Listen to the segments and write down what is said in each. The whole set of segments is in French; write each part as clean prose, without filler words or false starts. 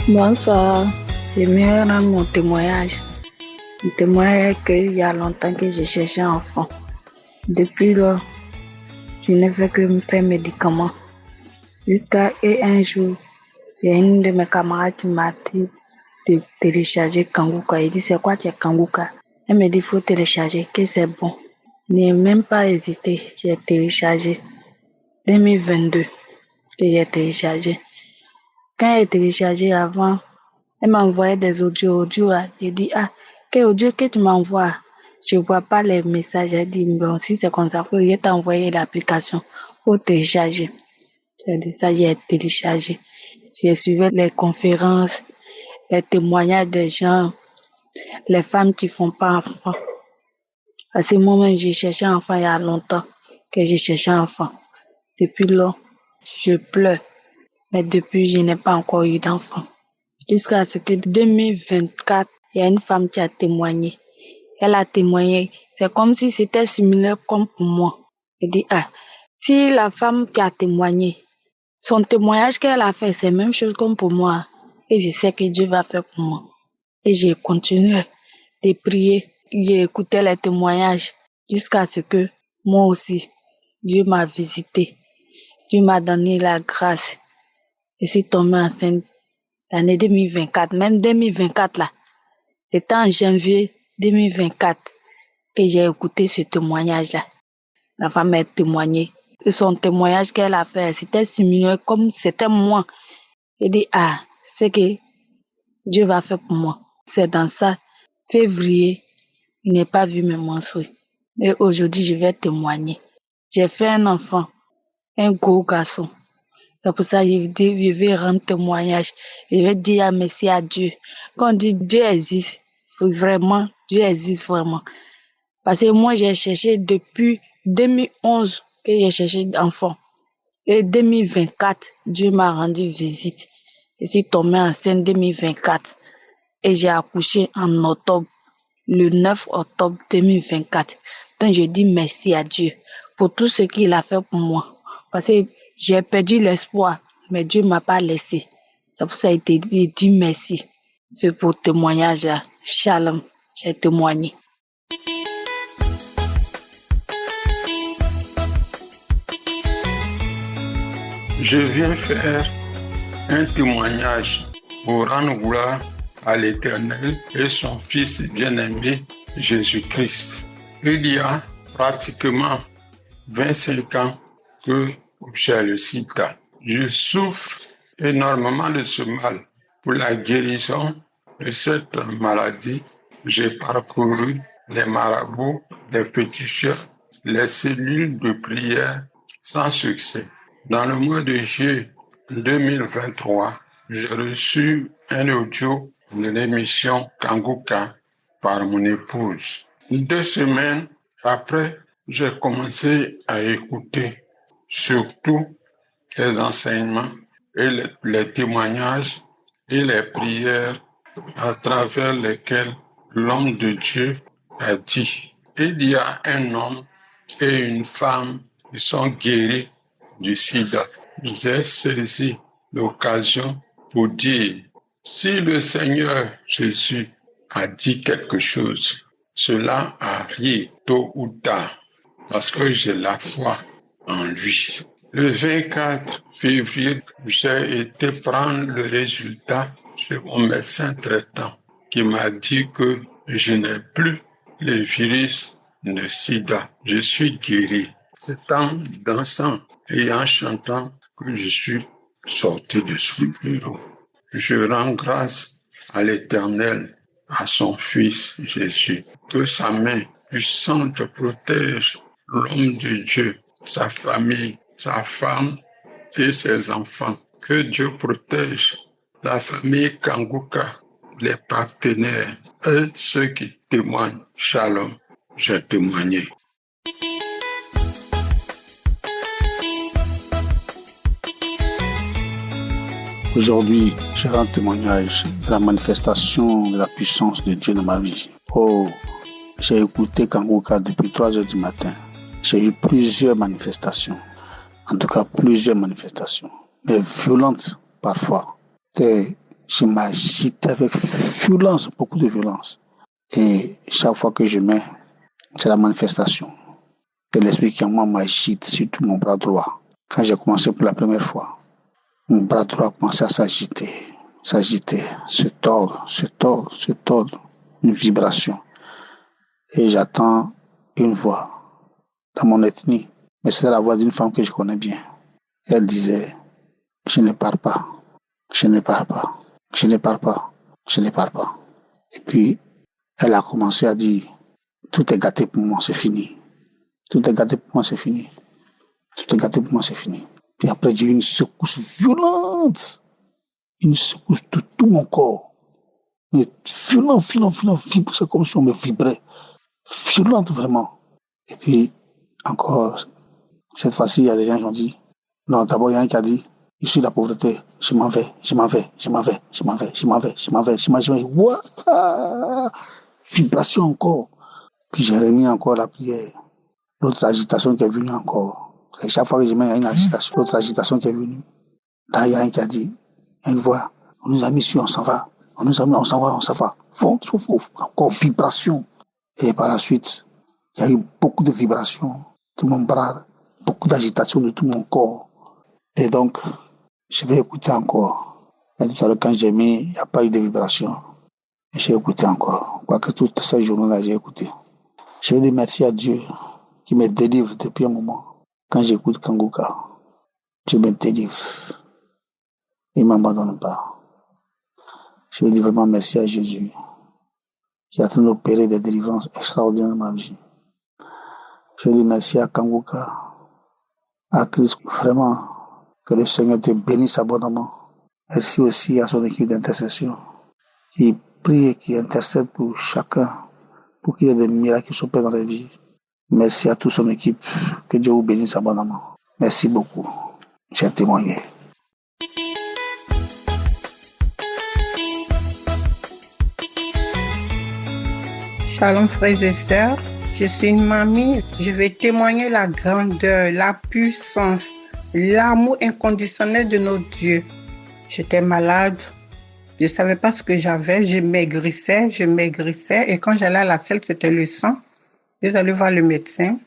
Bonsoir, j'aimerais rendre mon témoignage. Le témoignage est qu'il y a longtemps que j'ai cherché un enfant. Depuis lors, je ne fais que me faire médicaments. Jusqu'à un jour, il y a une de mes camarades qui m'a dit de télécharger Kanguka. Il dit, c'est quoi Kanguka? Elle me dit, il faut télécharger, que c'est bon. Je n'ai même pas hésité, j'ai téléchargé. 2022, que j'ai téléchargé. Quand j'ai téléchargé avant, elle m'a envoyé des audios. J'ai dit, quel audio que tu m'envoies? Je ne vois pas les messages. Elle dit, bon, si c'est comme ça, il faut t'envoyer l'application. Il faut télécharger. J'ai dit ça, j'ai téléchargé. J'ai suivi les conférences, les témoignages des gens, les femmes qui font pas enfant. À ce moment, j'ai cherché un enfant il y a longtemps que j'ai cherché un enfant. Depuis là, je pleure. Mais depuis, je n'ai pas encore eu d'enfant. Jusqu'à ce que 2024, il y a une femme qui a témoigné. Elle a témoigné. C'est comme si c'était similaire comme pour moi. Elle dit, si la femme qui a témoigné, son témoignage qu'elle a fait, c'est la même chose comme pour moi. Et je sais que Dieu va faire pour moi. Et j'ai continué de prier. J'ai écouté les témoignages jusqu'à ce que moi aussi, Dieu m'a visité. Dieu m'a donné la grâce. Je suis tombée enceinte l'année 2024. Même 2024 là. C'était en janvier 2024 que j'ai écouté ce témoignage-là. La femme a témoigné. Et son témoignage qu'elle a fait, c'était similaire comme c'était moi. Elle dit, c'est que Dieu va faire pour moi. C'est dans ça, février, il n'est pas vu mes menstrues. Et aujourd'hui, je vais témoigner. J'ai fait un enfant, un gros garçon. C'est pour ça que je vais rendre témoignage. Je vais dire merci à Dieu. Quand on dit Dieu existe, vraiment, Dieu existe vraiment. Parce que moi, j'ai cherché depuis 2011 que j'ai cherché d'enfant. Et 2024, Dieu m'a rendu visite. Je suis tombée enceinte 2024. Et j'ai accouché en octobre, le 9 octobre 2024. Donc, je dis merci à Dieu pour tout ce qu'il a fait pour moi. Parce que j'ai perdu l'espoir, mais Dieu m'a pas laissé. C'est pour ça que je dis merci. C'est pour le témoignage là. Shalom, j'ai témoigné. Je viens faire un témoignage pour rendre gloire à l'Éternel et son Fils bien-aimé Jésus-Christ. Il y a pratiquement 25 ans que j'ai le sida. Je souffre énormément de ce mal. Pour la guérison de cette maladie, j'ai parcouru les marabouts, les féticheurs, les cellules de prière sans succès. Dans le mois de juillet 2023, j'ai reçu un audio de l'émission Kanguka par mon épouse. 2 semaines après, j'ai commencé à écouter surtout les enseignements et les témoignages et les prières à travers lesquelles l'homme de Dieu a dit, il y a un homme et une femme qui sont guéris du sida. J'ai saisi l'occasion pour dire, si le Seigneur Jésus a dit quelque chose, cela arrive tôt ou tard, parce que j'ai la foi en lui. Le 24 février, j'ai été prendre le résultat chez mon médecin traitant qui m'a dit que je n'ai plus le virus de sida. Je suis guéri. C'est en dansant et en chantant que je suis sorti de ce bureau. Je rends grâce à l'Éternel, à son Fils Jésus, que sa main puissante protège l'homme de Dieu, sa famille, sa femme et ses enfants. Que Dieu protège la famille Kanguka, les partenaires et ceux qui témoignent. Shalom, j'ai témoigné. Aujourd'hui, je rends témoignage de la manifestation de la puissance de Dieu dans ma vie. J'ai écouté Kanguka depuis 3 heures du matin. J'ai eu plusieurs manifestations. En tout cas, plusieurs manifestations. Mais violentes parfois. Que je m'agite avec violence, beaucoup de violence. Et chaque fois que je mets, c'est la manifestation de l'esprit qui en moi m'agite, surtout mon bras droit. Quand j'ai commencé pour la première fois, mon bras droit a commencé à s'agiter, se tordre, une vibration. Et j'entends une voix dans mon ethnie, mais c'est la voix d'une femme que je connais bien. Elle disait, je ne pars pas. Et puis, elle a commencé à dire, tout est gâté pour moi, c'est fini. Puis après, j'ai eu une secousse violente. Une secousse de tout mon corps. Mais violent, c'est comme si on me vibrait. Violente, vraiment. Et puis, encore, cette fois-ci, il y a des gens qui ont dit, non, d'abord, il y a un qui a dit, je suis la pauvreté, je m'en vais. Ouah! Vibration encore. Puis j'ai remis encore la prière. L'autre agitation qui est venue encore. Et chaque fois que je mets une agitation, l'autre agitation qui est venue. Là, il y a un qui a dit, il y a une voix, on nous a mis sur, on s'en va. Encore vibration. Et par la suite, il y a eu beaucoup de vibrations, tout mon bras, beaucoup d'agitation de tout mon corps. Et donc, je vais écouter encore. Et tout à l'heure, quand j'ai mis, il n'y a pas eu de vibration. Et j'ai écouté encore. Quoique toutes ces journées-là, j'ai écouté. Je vais dire merci à Dieu qui me délivre depuis un moment. Quand j'écoute Kanguka, Dieu me délivre. Il ne m'abandonne pas. Je veux dire vraiment merci à Jésus qui a opéré des délivrances extraordinaires dans ma vie. Je veux dire merci à Kanguka, à Christ, vraiment, que le Seigneur te bénisse abondamment. Merci aussi à son équipe d'intercession qui prie et qui intercède pour chacun, pour qu'il y ait des miracles qui s'opèrent dans la vie. Merci à toute son équipe, que Dieu vous bénisse abondamment. Merci beaucoup. J'ai témoigné. Shalom frères et sœurs, je suis une mamie. Je vais témoigner la grandeur, la puissance, l'amour inconditionnel de notre Dieu. J'étais malade, je ne savais pas ce que j'avais, je maigrissais et quand j'allais à la selle, c'était le sang. Je suis allée voir le médecin,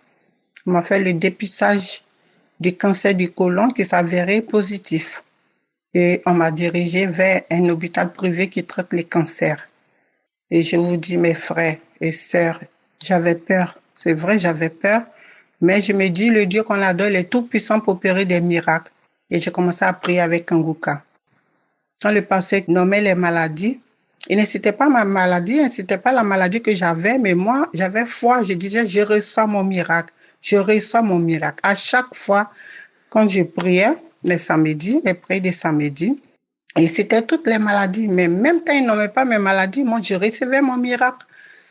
il m'a fait le dépistage du cancer du côlon qui s'avérait positif. Et on m'a dirigé vers un hôpital privé qui traite les cancers. Et je vous dis, mes frères et sœurs, j'avais peur. C'est vrai, j'avais peur. Mais je me dis, le Dieu qu'on adore, il est tout puissant pour opérer des miracles. Et j'ai commencé à prier avec Kanguka. Quand le pasteur nommait les maladies, il ne citait pas ma maladie, il ne citait pas la maladie que j'avais, mais moi, j'avais foi. Je disais, je reçois mon miracle. À chaque fois, quand je priais les samedis, les prières des samedis, et c'était toutes les maladies. Mais même quand ils nommaient pas mes maladies, moi, je recevais mon miracle.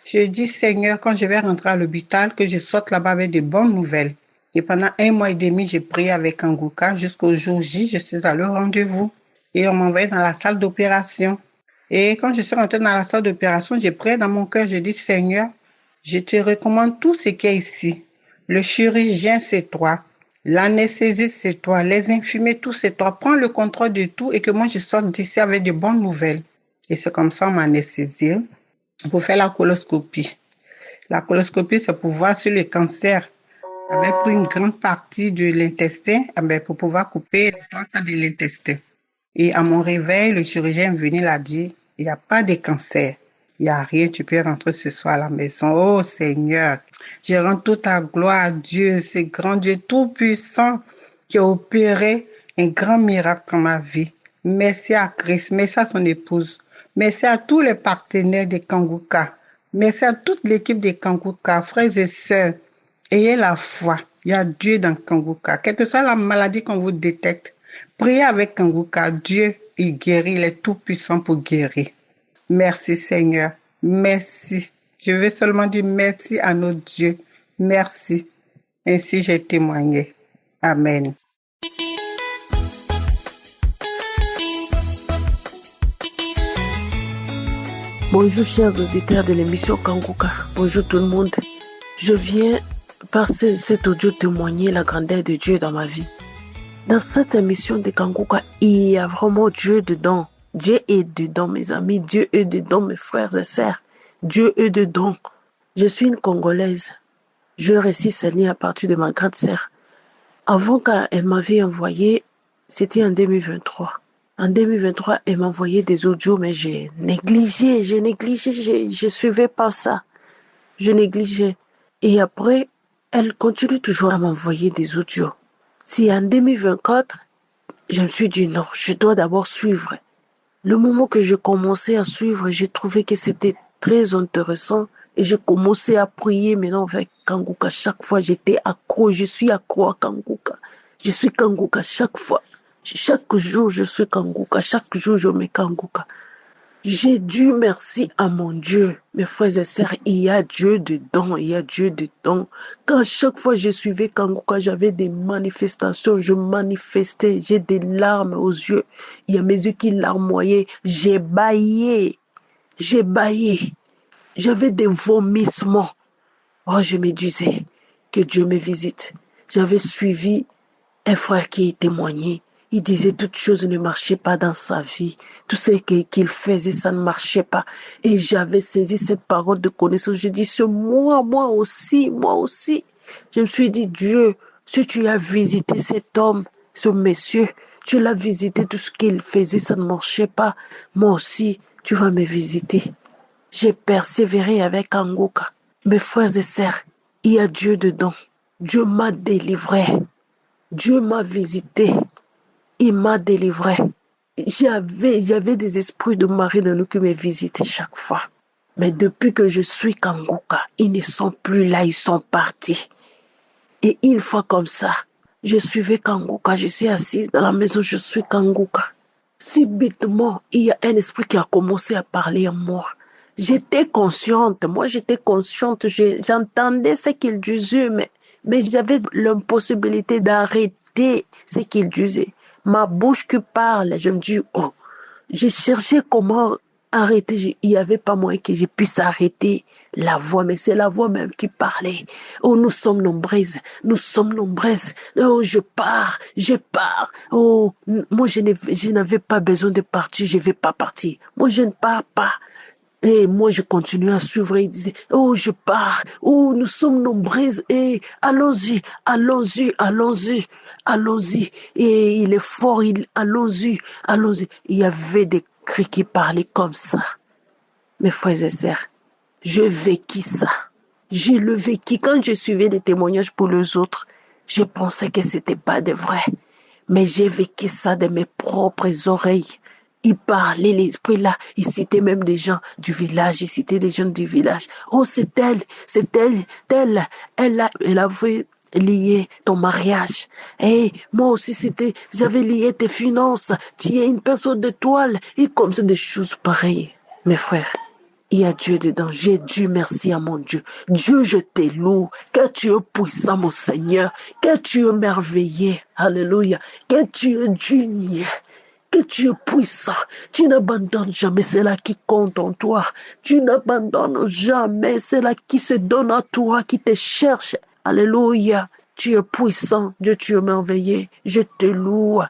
Je dis, Seigneur, quand je vais rentrer à l'hôpital, que je sorte là-bas avec de bonnes nouvelles. Et pendant 1 mois et demi, j'ai prié avec Kanguka. Jusqu'au jour J, je suis allée au rendez-vous. Et on m'envoyait dans la salle d'opération. Et quand je suis rentrée dans la salle d'opération, j'ai prié dans mon cœur. J'ai dit, Seigneur, je te recommande tout ce qui est ici. Le chirurgien, c'est toi. L'anesthésiste, c'est toi. Les infirmiers, tout, c'est toi. Prends le contrôle de tout et que moi, je sorte d'ici avec de bonnes nouvelles. Et c'est comme ça, on m'a anesthésié pour faire la coloscopie. La coloscopie, c'est pour voir sur le cancer. J'avais pris une grande partie de l'intestin pour pouvoir couper les 3 quarts de l'intestin. Et à mon réveil, le chirurgien est venu, il a dit, il n'y a pas de cancer. Il n'y a rien, tu peux rentrer ce soir à la maison. Oh Seigneur, je rends toute la gloire à Dieu, ce grand Dieu tout-puissant qui a opéré un grand miracle dans ma vie. Merci à Christ, merci à son épouse, merci à tous les partenaires de Kanguka, merci à toute l'équipe de Kanguka, frères et sœurs. Ayez la foi, il y a Dieu dans Kanguka. Quelle que soit la maladie qu'on vous détecte, priez avec Kanguka. Dieu, il guérit, il est tout-puissant pour guérir. Merci Seigneur, merci. Je veux seulement dire merci à notre Dieu. Merci. Ainsi j'ai témoigné. Amen. Bonjour chers auditeurs de l'émission Kanguka. Bonjour tout le monde. Je viens par cet audio témoigner la grandeur de Dieu dans ma vie. Dans cette émission de Kanguka, il y a vraiment Dieu dedans. Dieu est dedans, mes amis. Dieu est dedans, mes frères et sœurs. Dieu est dedans. Je suis une Congolaise. Je récite Seigneur à partir de ma grande sœur. Avant qu'elle m'avait envoyé, c'était en 2023. En 2023, elle m'envoyait des audios, mais j'ai négligé, je suivais pas ça. Je négligeais. Et après, elle continue toujours à m'envoyer des audios. Si en 2024, je me suis dit non, je dois d'abord suivre. Le moment que je commençais à suivre, j'ai trouvé que c'était très intéressant et j'ai commencé à prier maintenant avec Kanguka. Chaque fois, j'étais accro, je suis accro à Kanguka. Je suis Kanguka chaque fois. Chaque jour, je suis Kanguka. Chaque jour, je mets Kanguka. J'ai dû merci à mon Dieu. Mes frères et sœurs, il y a Dieu dedans, il y a Dieu dedans. Quand chaque fois je suivais Kanguka, j'avais des manifestations, je manifestais, j'ai des larmes aux yeux. Il y a mes yeux qui larmoyaient, j'ai bâillé. J'avais des vomissements. Oh, je me disais que Dieu me visite. J'avais suivi un frère qui témoignait. Il disait toutes choses ne marchaient pas dans sa vie. Tout ce qu'il faisait, ça ne marchait pas. Et j'avais saisi cette parole de connaissance. Je dis, c'est moi aussi. Je me suis dit, Dieu, si tu as visité cet homme, ce monsieur, tu l'as visité, tout ce qu'il faisait, ça ne marchait pas. Moi aussi, tu vas me visiter. J'ai persévéré avec Kanguka. Mes frères et sœurs, il y a Dieu dedans. Dieu m'a délivré. Dieu m'a visité. Il m'a délivré. J'avais des esprits de mari de nous qui me visitaient chaque fois. Mais depuis que je suis Kanguka, ils ne sont plus là, ils sont partis. Et une fois comme ça, je suivais Kanguka, je suis assise dans la maison, je suis Kanguka. Subitement, il y a un esprit qui a commencé à parler à moi. J'étais consciente, j'entendais ce qu'il disait, mais j'avais l'impossibilité d'arrêter ce qu'il disait. Ma bouche qui parle, je me dis, oh, j'ai cherché comment arrêter, il n'y avait pas moyen que je puisse arrêter la voix, mais c'est la voix même qui parlait. Oh, nous sommes nombreuses. Oh, je pars. Oh, moi, je n'avais pas besoin de partir, je ne vais pas partir. Moi, je ne pars pas. Et moi, je continue à suivre. Il disait, oh, je pars. Oh, nous sommes nombreuses. Et allons-y. Et il est fort. Allons-y. Il y avait des cris qui parlaient comme ça. Mes frères et sœurs, je vécu ça. J'ai le vécu. Quand je suivais des témoignages pour les autres, je pensais que c'était pas de vrai. Mais j'ai vécu ça de mes propres oreilles. Il parlait, l'esprit là, il citait même des gens du village, Oh, c'est elle, elle avait lié ton mariage. Et moi aussi j'avais lié tes finances, tu es une personne d'étoile, et comme ça des choses pareilles. Mes frères, il y a Dieu dedans. J'ai dû merci à mon Dieu. Dieu, je te loue. Que tu es puissant, mon Seigneur. Que tu es merveilleux. Alléluia. Que tu es digne. Que tu es puissant. Tu n'abandonnes jamais. C'est là qui compte en toi. Tu n'abandonnes jamais. C'est là qui se donne à toi, qui te cherche. Alléluia. Tu es puissant, Dieu, tu es merveilleux. Je te loue,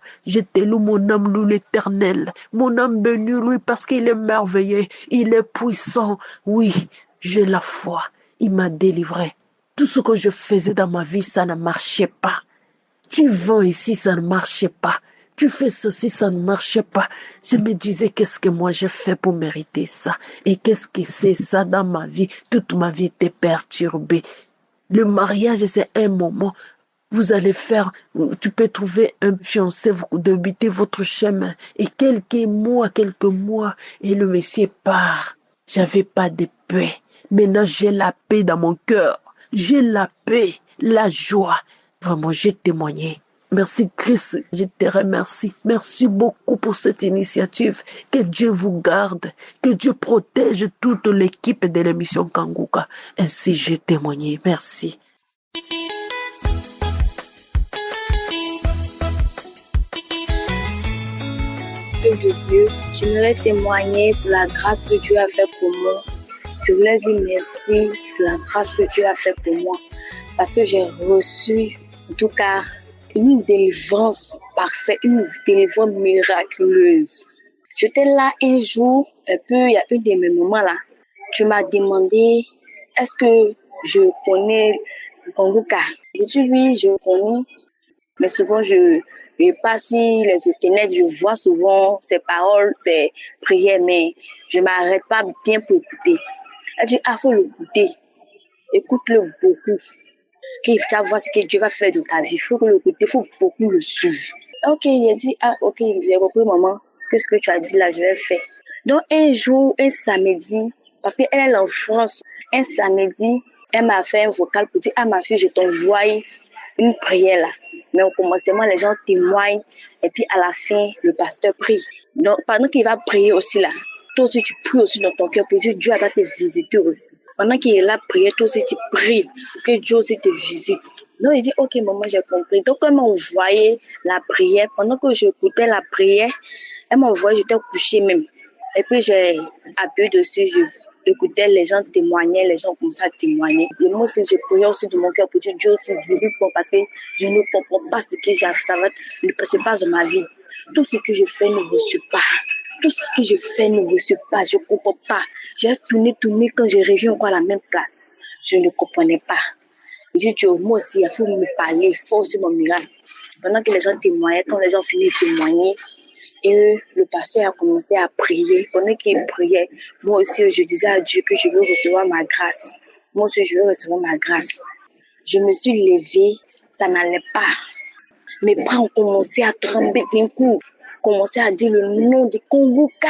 mon âme loue l'Éternel. Mon âme bénit lui parce qu'il est merveilleux, il est puissant. Oui, j'ai la foi, il m'a délivré. Tout ce que je faisais dans ma vie, ça ne marchait pas. Tu vends ici, ça ne marchait pas. Tu fais ceci, ça ne marchait pas. Je me disais, qu'est-ce que moi j'ai fait pour mériter ça? Et qu'est-ce que c'est ça dans ma vie? Toute ma vie était perturbée. Le mariage, c'est un moment. Vous allez tu peux trouver un fiancé, vous débutez votre chemin. Et quelques mois, et le monsieur part. J'avais pas de paix. Maintenant, j'ai la paix dans mon cœur. J'ai la paix, la joie. Vraiment, j'ai témoigné. Merci Christ, je te remercie. Merci beaucoup pour cette initiative. Que Dieu vous garde, que Dieu protège toute l'équipe de l'émission Kanguka. Ainsi j'ai témoigné. Merci. Peuple de Dieu, j'aimerais témoigner pour la grâce que Dieu a fait pour moi. Je voulais dire merci pour la grâce que Dieu a fait pour moi. Parce que j'ai reçu, en tout cas, une délivrance parfaite, une délivrance miraculeuse. J'étais là un jour, un peu, il y a un de mes moments là. Tu m'as demandé, est-ce que je connais Konguka? J'ai dit oui, je connais. Mais souvent, je passe sur les internets, je vois souvent ses paroles, ses prières, mais je m'arrête pas bien pour écouter. Elle dit, ah, faut l'écouter. Écoute-le beaucoup. Qu'il va voir ce que Dieu va faire de ta vie. Il faut l'écouter, il faut beaucoup le suivre. Ok, il a dit, ah, ok, j'ai repris, maman. Qu'est-ce que tu as dit là, je vais faire. Donc, un jour, un samedi, parce qu'elle est en France, un samedi, elle m'a fait un vocal pour dire, ah, ma fille, je t'envoie une prière là. Mais au commencement, les gens témoignent et puis à la fin, le pasteur prie. Donc, pendant qu'il va prier aussi là, toi aussi tu pries aussi dans ton cœur pour dire Dieu va te visiter aussi. Pendant qu'il est là prier, toi aussi tu pries pour que Dieu aussi te visite. Donc il dit ok maman j'ai compris. Donc elle m'a envoyé la prière. Pendant que j'écoutais la prière, elle m'a envoyé, j'étais couchée même. Et puis j'ai appuyé dessus, j'écoutais les gens témoigner, les gens commençaient à témoigner. Et moi aussi, je priais aussi de mon cœur pour dire Dieu aussi visite-moi parce que je ne comprends pas ce que ça se passe dans ma vie. Tout ce que je fais ne reçoit pas. Tout ce que je fais ne reçoit pas. Je ne comprends pas. J'ai tourné quand je reviens encore à la même place. Je ne comprenais pas. Je dis Dieu, moi aussi, il faut me parler, il faut aussi mon miracle. Pendant que les gens témoignaient, quand les gens finissent de témoigner, et le pasteur a commencé à prier. Pendant qu'il priait, moi aussi, je disais à Dieu que je veux recevoir ma grâce. Moi aussi, je veux recevoir ma grâce. Je me suis levée, ça n'allait pas. Mes bras ont commencé à trembler d'un coup. Commencé à dire le nom de Konguka.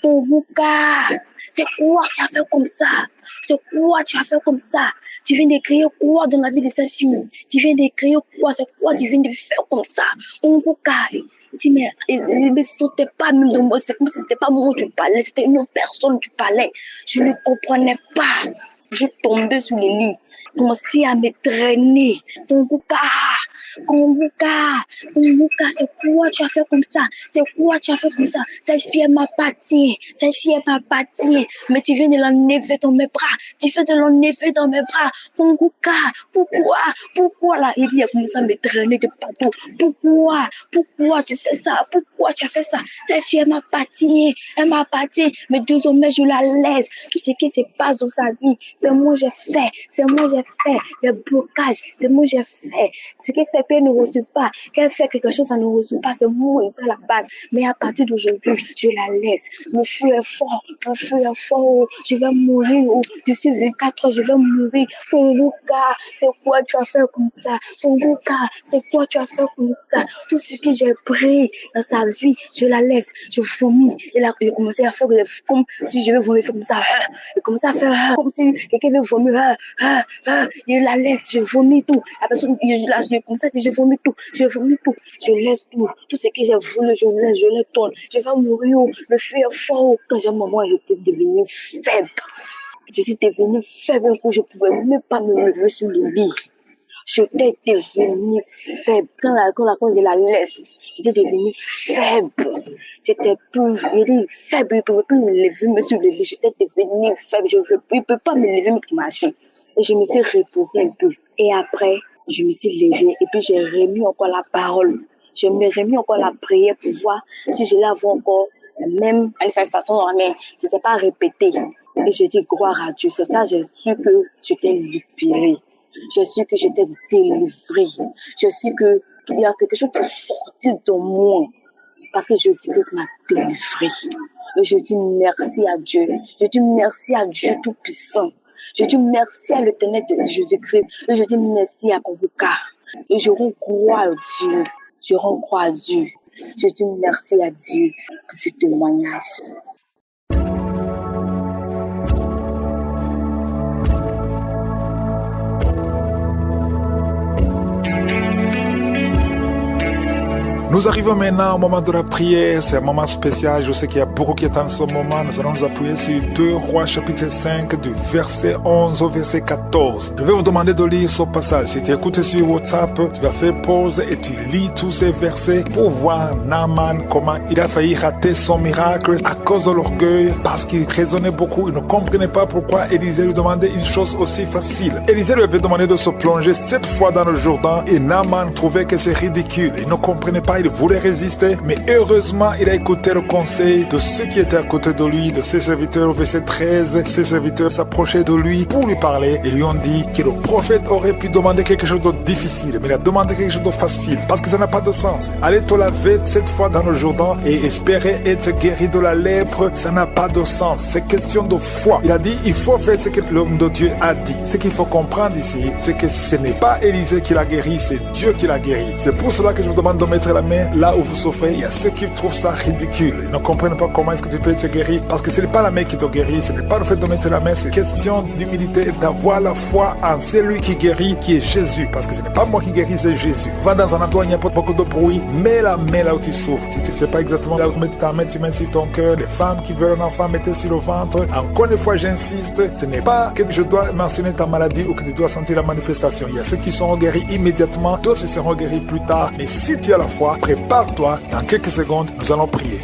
Konguka, c'est quoi tu as fait comme ça? C'est quoi tu as fait comme ça? Tu viens de créer quoi dans la vie de cette fille? Tu viens de créer quoi? C'est quoi tu viens de faire comme ça? Konguka. Il dit, mais il ne sentait pas même de moi. C'est comme si c'était pas moi qui parlais, c'était une autre personne qui parlait. Je ne comprenais pas. Je tombais sur le lit, commençais à me traîner. Konguka, c'est quoi tu as fait comme ça? C'est quoi tu as fait comme ça? Cette fille m'appartient, mais tu viens de l'enlever dans mes bras. Konguka, pourquoi là? Il dit, il a commencé à me traîner de partout. Pourquoi tu fais ça? Pourquoi tu as fait ça? Cette fille m'appartient, mais désormais je la laisse. Tout ce qui se passe dans sa vie, c'est moi j'ai fait, le blocage, c'est moi j'ai fait. Ce qui fait qu'elle ne reçoit pas, qu'elle fait quelque chose, ça ne reçoit pas, c'est moi, c'est la base. Mais à partir d'aujourd'hui, je la laisse. Mon feu est fort, je vais mourir, d'ici 24 heures, je vais mourir. Konguka, c'est quoi tu as fait comme ça? Konguka, c'est quoi tu as fait comme ça? Tout ce que j'ai pris dans sa vie, je la laisse, je vomis. Il a commencé à faire comme si je vais vomir comme ça. Il commençait à faire comme si quelqu'un veut vomir. Il la laisse, je vomis tout. La personne, je comme ça, je vomis tout. Je laisse tout. Tout ce que j'ai voulu, je laisse, je le donne. Je vais mourir. Le feu est fort. Quand j'ai un moment, j'étais devenue faible. Je suis devenue faible, je ne pouvais même pas me lever sur le lit. J'étais devenue faible. Quand je la laisse, j'étais devenue faible. J'étais faible, je ne pouvais plus me lever sur le lit. J'étais devenue faible, je ne peux pas me lever, pour marcher. Et je me suis reposée un peu. Et après, je me suis levée et puis j'ai remis encore la parole. Je me remis encore la prière pour voir si je l'avais encore la même manifestation dans la main. Je ne sais pas répéter. Et j'ai dit gloire à Dieu. C'est ça, j'ai su que j'étais libérée. J'ai su que j'étais délivrée. J'ai su qu'il y a quelque chose qui est sorti de moi. Parce que Jésus-Christ m'a délivrée. Et je dis merci à Dieu. Je dis merci à Dieu Tout-Puissant. Je dis merci à l'éternel de Jésus-Christ. Et je dis merci à Konguka. Et je rends gloire à Dieu. Je dis merci à Dieu pour ce témoignage. Nous arrivons maintenant au moment de la prière. C'est un moment spécial. Je sais qu'il y a beaucoup qui attendent ce moment. Nous allons nous appuyer sur 2 Rois chapitre 5 du verset 11 au verset 14. Je vais vous demander de lire ce passage. Si tu écoutes sur WhatsApp, tu vas faire pause et tu lis tous ces versets pour voir Naaman comment il a failli rater son miracle à cause de l'orgueil, parce qu'il raisonnait beaucoup. Il ne comprenait pas pourquoi Élisée lui demandait une chose aussi facile. Élisée lui avait demandé de se plonger 7 fois dans le Jourdain et Naaman trouvait que c'est ridicule. Il ne comprenait pas. il voulait résister, mais heureusement, il a écouté le conseil de ceux qui étaient à côté de lui, de ses serviteurs. Au verset 13, ses serviteurs s'approchaient de lui pour lui parler et lui ont dit que le prophète aurait pu demander quelque chose de difficile, mais il a demandé quelque chose de facile, parce que ça n'a pas de sens. Aller te laver 7 fois dans le Jourdain et espérer être guéri de la lèpre, ça n'a pas de sens. C'est question de foi. Il a dit, il faut faire ce que l'homme de Dieu a dit. Ce qu'il faut comprendre ici, c'est que ce n'est pas Élisée qui l'a guéri, c'est Dieu qui l'a guéri. C'est pour cela que je vous demande de mettre la main là où vous souffrez. Il y a ceux qui trouvent ça ridicule. Ils ne comprennent pas comment est-ce que tu peux être guéri, parce que ce n'est pas la main qui te guérit, ce n'est pas le fait de mettre la main, c'est question d'humilité et d'avoir la foi en celui qui guérit, qui est Jésus, parce que ce n'est pas moi qui guéris, c'est Jésus. Va dans un endroit où il n'y a pas beaucoup de bruit, mets la main là où tu souffres. Si tu ne sais pas exactement là où mettre ta main, tu mets sur ton cœur. Les femmes qui veulent un enfant, mettez sur le ventre. Encore une fois, j'insiste, ce n'est pas que je dois mentionner ta maladie ou que tu dois sentir la manifestation. Il y a ceux qui seront guéris immédiatement, d'autres seront guéris plus tard. Mais si tu as la foi, prépare-toi, dans quelques secondes, nous allons prier.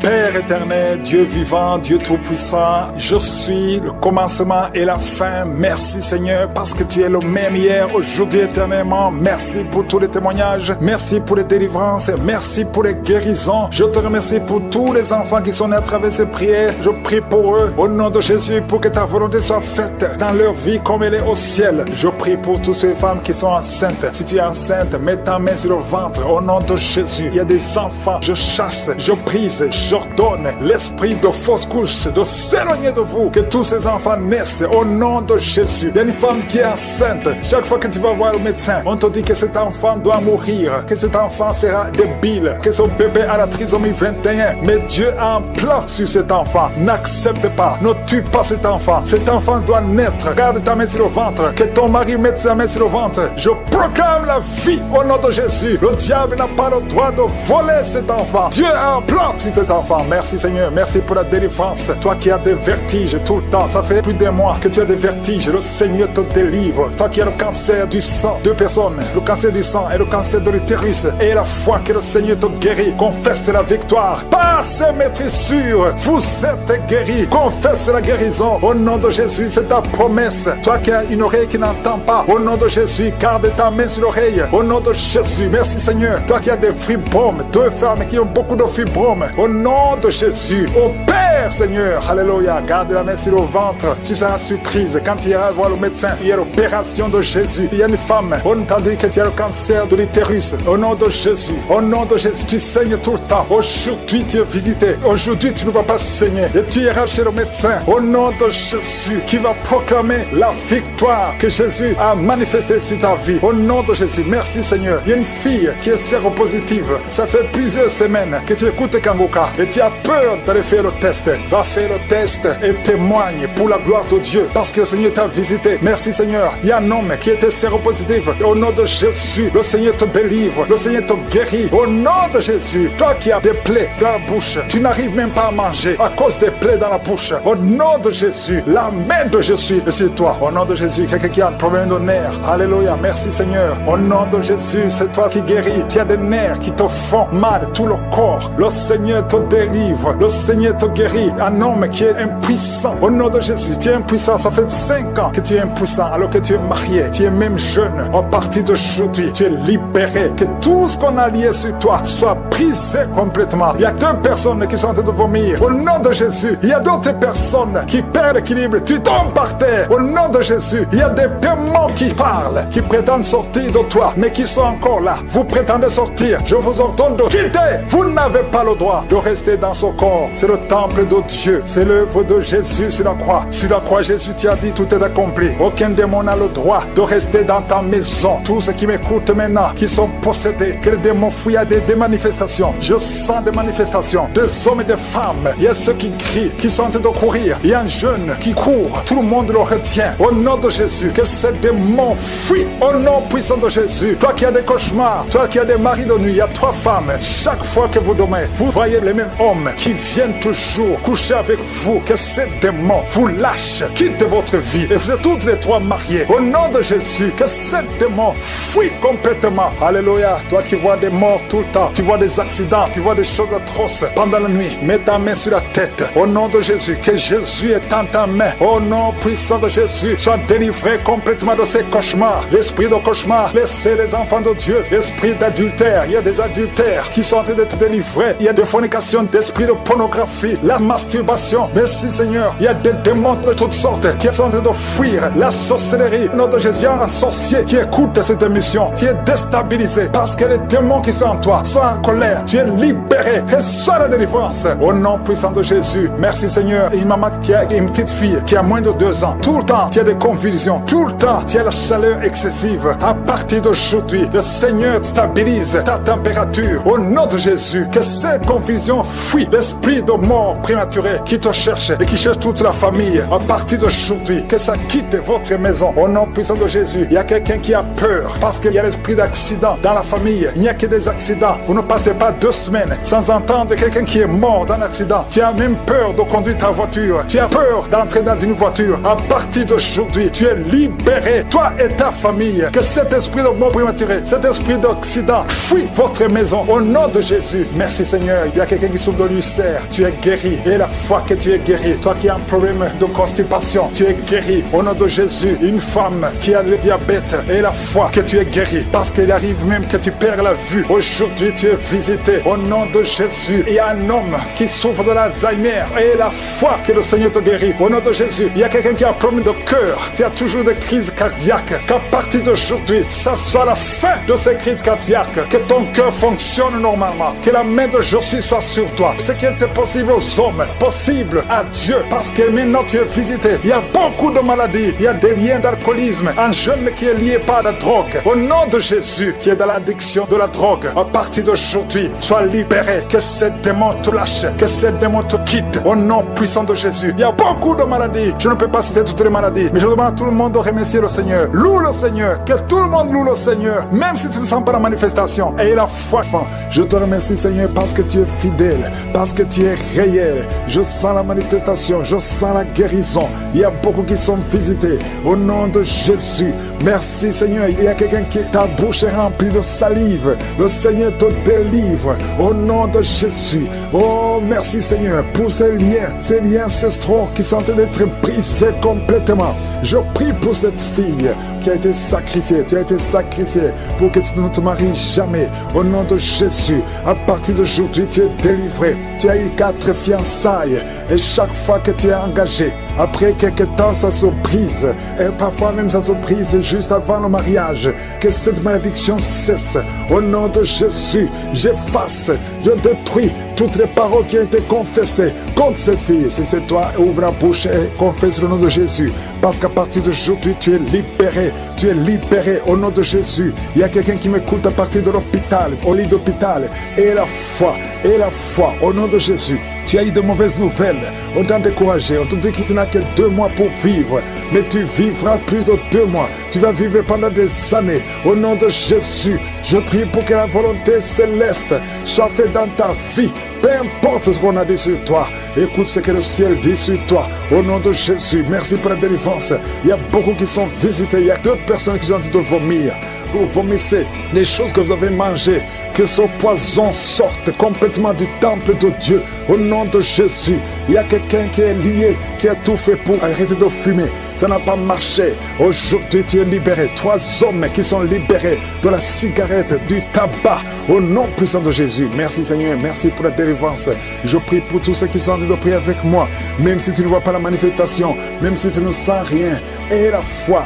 Père éternel, Dieu vivant, Dieu tout-puissant, je suis le commencement et la fin. Merci Seigneur, parce que tu es le même hier, aujourd'hui, éternellement. Merci pour tous les témoignages, merci pour les délivrances, merci pour les guérisons. Je te remercie pour tous les enfants qui sont nés à travers ces prières. Je prie pour eux, au nom de Jésus, pour que ta volonté soit faite dans leur vie comme elle est au ciel. Je prie pour toutes ces femmes qui sont enceintes. Si tu es enceinte, mets ta main sur le ventre, au nom de Jésus. Il y a des enfants, je chasse, je prise, j'ordonne l'esprit de fausse couche de s'éloigner de vous, que tous ces enfants naissent au nom de Jésus. Il y a une femme qui est enceinte. Chaque fois que tu vas voir le médecin, on te dit que cet enfant doit mourir, que cet enfant sera débile, que son bébé a la trisomie 21. Mais Dieu a un plan sur cet enfant. N'accepte pas, ne tue pas cet enfant. Cet enfant doit naître. Garde ta main sur le ventre, que ton mari mette sa main sur le ventre. Je proclame la vie au nom de Jésus. Le diable n'a pas le droit de voler cet enfant. Dieu a un plan sur cet enfant. Merci Seigneur, merci pour la délivrance. Toi qui as des vertiges tout le temps, ça fait plus d'un mois que tu as des vertiges, le Seigneur te délivre. Toi qui as le cancer du sang, 2 personnes, le cancer du sang et le cancer de l'utérus, et la foi que le Seigneur te guérit, confesse la victoire. Passe maîtrise sûre, vous êtes guéris, confesse la guérison au nom de Jésus, c'est ta promesse. Toi qui as une oreille qui n'entend pas, au nom de Jésus, garde ta main sur l'oreille, au nom de Jésus. Merci Seigneur, toi qui as des fibromes, 2 femmes qui ont beaucoup de fibromes, au nom de Jésus, au Père Seigneur, alléluia, garde la main sur le ventre, tu seras surprise quand tu iras voir le médecin. Il y a l'opération de Jésus. Il y a une femme, on t'a dit que tu as le cancer de l'utérus, au nom de Jésus, au nom de Jésus, tu saignes tout le temps. Aujourd'hui tu es visité, aujourd'hui tu ne vas pas saigner et tu iras chez le médecin, au nom de Jésus, qui va proclamer la victoire que Jésus a manifestée sur ta vie, au nom de Jésus. Merci Seigneur. Il y a une fille qui est séropositive, ça fait plusieurs semaines que tu écoutes Kangoka et tu as peur d'aller faire le test. Va faire le test et témoigne pour la gloire de Dieu, parce que le Seigneur t'a visité. Merci Seigneur. Il y a un homme qui était séropositif, au nom de Jésus, le Seigneur te délivre, le Seigneur te guérit, au nom de Jésus. Toi qui as des plaies dans la bouche, tu n'arrives même pas à manger à cause des plaies dans la bouche, au nom de Jésus, la main de Jésus est sur toi, au nom de Jésus. Quelqu'un qui a un problème de nerfs, alléluia, merci Seigneur, au nom de Jésus, c'est toi qui guéris. Tu as des nerfs qui te font mal, tout le corps, le Seigneur te délivre, le Seigneur te guérit. Un homme qui est impuissant, au nom de Jésus, tu es impuissant, ça fait 5 ans que tu es impuissant alors que tu es marié, tu es même jeune. À partir d'aujourd'hui, tu es libéré, que tout ce qu'on a lié sur toi soit brisé complètement. Il y a 2 personnes qui sont en train de vomir, au nom de Jésus. Il y a d'autres personnes qui perdent l'équilibre, tu tombes par terre, au nom de Jésus. Il y a des démons qui parlent, qui prétendent sortir de toi, mais qui sont encore là. Vous prétendez sortir, je vous ordonne de quitter. Vous n'avez pas le droit de rester dans ce corps. C'est le temple de Dieu, c'est l'œuvre de Jésus sur la croix. Sur la croix, Jésus tu as dit, tout est accompli. Aucun démon n'a le droit de rester dans ta maison. Tous ceux qui m'écoutent maintenant, qui sont possédés, que les démons fouillent à des manifestations. Je sens des manifestations, des hommes et des femmes. Il y a ceux qui crient, qui sont en train de courir. Il y a un jeune qui court, tout le monde le retient. Au nom de Jésus, que ces démons fuient. Au nom puissant de Jésus. Toi qui as des cauchemars, toi qui as des maris de nuit, il y a 3 femmes. Chaque fois que vous dormez, vous voyez les mêmes hommes qui viennent toujours vous, coucher avec vous, que ces démons vous lâchent, quittent votre vie. Et vous êtes toutes les trois mariés. Au nom de Jésus, que ces démons fuient complètement. Alléluia. Toi qui vois des morts tout le temps, tu vois des accidents, tu vois des choses atroces pendant la nuit. Mets ta main sur la tête. Au nom de Jésus, que Jésus est en ta main. Au nom puissant de Jésus, sois délivré complètement de ces cauchemars. L'esprit de cauchemar, laissez les enfants de Dieu. L'esprit d'adultère, il y a des adultères qui sont en train d'être délivrés. Il y a des fornications, d'esprit de pornographie, la masturbation. Merci Seigneur, il y a des démons de toutes sortes qui sont en train de fuir. La sorcellerie, nom de Jésus, un sorcier qui écoute cette émission, qui est déstabilisé parce que les démons qui sont en toi sont en colère. Tu es libéré et sois la délivrance. Au nom puissant de Jésus, merci Seigneur. Et une maman qui a une petite fille qui a moins de 2 ans, tout le temps, tu as des convulsions, tout le temps, tu as la chaleur excessive. À partir d'aujourd'hui, le Seigneur stabilise ta température. Au nom de Jésus, que cette confusion fuit l'esprit de mort prématuré qui te cherche et qui cherche toute la famille. À partir d'aujourd'hui, que ça quitte votre maison. Au nom puissant de Jésus, il y a quelqu'un qui a peur parce qu'il y a l'esprit d'accident dans la famille. Il n'y a que des accidents. Vous ne passez pas 2 semaines sans entendre quelqu'un qui est mort dans un accident. Tu as même peur de conduire ta voiture. Tu as peur d'entrer dans une voiture. À partir d'aujourd'hui, tu es libéré, toi et ta famille. Que cet esprit de mort prématuré, cet esprit d'accident fuit votre maison. Au nom de Jésus, merci Seigneur. Il y a quelqu'un qui souffre de l'ulcère. Tu es guéri. Et la foi que tu es guéri. Toi qui as un problème de constipation, tu es guéri. Au nom de Jésus, une femme qui a le diabète, et la foi que tu es guéri. Parce qu'il arrive même que tu perds la vue. Aujourd'hui, tu es visité. Au nom de Jésus, il y a un homme qui souffre de l'Alzheimer. Et la foi que le Seigneur te guérit. Au nom de Jésus, il y a quelqu'un qui a un problème de cœur, qui a toujours des crises cardiaques. Qu'à partir d'aujourd'hui, ça soit la fin de ces crises cardiaques. Que ton cœur fonctionne normalement. Que la main de Jésus soit sur toi. Ce qui était possible aux hommes, possible à Dieu. Parce que maintenant tu es visité. Il y a beaucoup de maladies. Il y a des liens d'alcoolisme. Un jeune qui est lié par la drogue. Au nom de Jésus, qui est dans l'addiction de la drogue. À partir d'aujourd'hui, sois libéré. Que ces démons te lâchent. Que ces démons te quittent. Au nom puissant de Jésus. Il y a beaucoup de maladies. Je ne peux pas citer toutes les maladies. Mais je demande à tout le monde de remercier le Seigneur. Loue le Seigneur. Que tout le monde loue le Seigneur. Même si tu ne sens pas la manifestation. Et la foi. Je te remercie Seigneur parce que tu es fidèle. Parce que tu es réel. Je sens la manifestation. Je sens la guérison. Il y a beaucoup qui sont visités. Au nom de Jésus. Merci Seigneur. Il y a quelqu'un qui ta bouche est remplie de salive. Le Seigneur te délivre. Au nom de Jésus. Oh merci Seigneur pour ces liens ancestraux qui sont en train d'être brisés complètement. Je prie pour cette fille qui a été sacrifiée. Tu as été sacrifié pour que tu ne te maries jamais. Au nom de Jésus, à partir d'aujourd'hui, tu es délivré. Tu as eu 4 fiançailles et chaque fois que tu es engagé, après quelques temps, ça se brise. Et parfois même ça se brise juste avant le mariage. Que cette malédiction cesse. Au nom de Jésus, j'efface, je détruis toutes les paroles qui ont été confessées contre cette fille. Si c'est toi, ouvre la bouche et confesse le nom de Jésus. Parce qu'à partir d'aujourd'hui, tu es libéré. Tu es libéré au nom de Jésus. Il y a quelqu'un qui m'écoute à partir de l'hôpital, au lit d'hôpital. Et la foi, au nom de Jésus. Tu as eu de mauvaises nouvelles. On t'a découragé. On te dit que tu n'as que 2 mois pour vivre. Mais tu vivras plus de 2 mois. Tu vas vivre pendant des années. Au nom de Jésus, je prie pour que la volonté céleste soit faite dans ta vie. Peu importe ce qu'on a dit sur toi. Écoute ce que le ciel dit sur toi. Au nom de Jésus, merci pour la délivrance. Il y a beaucoup qui sont visités. Il y a 2 personnes qui sont en train de vomir. Vous vomissez les choses que vous avez mangées. Que ce poison sorte complètement du temple de Dieu. Au nom de Jésus, il y a quelqu'un qui est lié, qui a tout fait pour arrêter de fumer. Ça n'a pas marché. Aujourd'hui, tu es libéré. 3 hommes qui sont libérés de la cigarette, du tabac. Au nom puissant de Jésus. Merci Seigneur. Merci pour la délivrance. Je prie pour tous ceux qui sont en train de prier avec moi. Même si tu ne vois pas la manifestation, même si tu ne sens rien. Et la foi.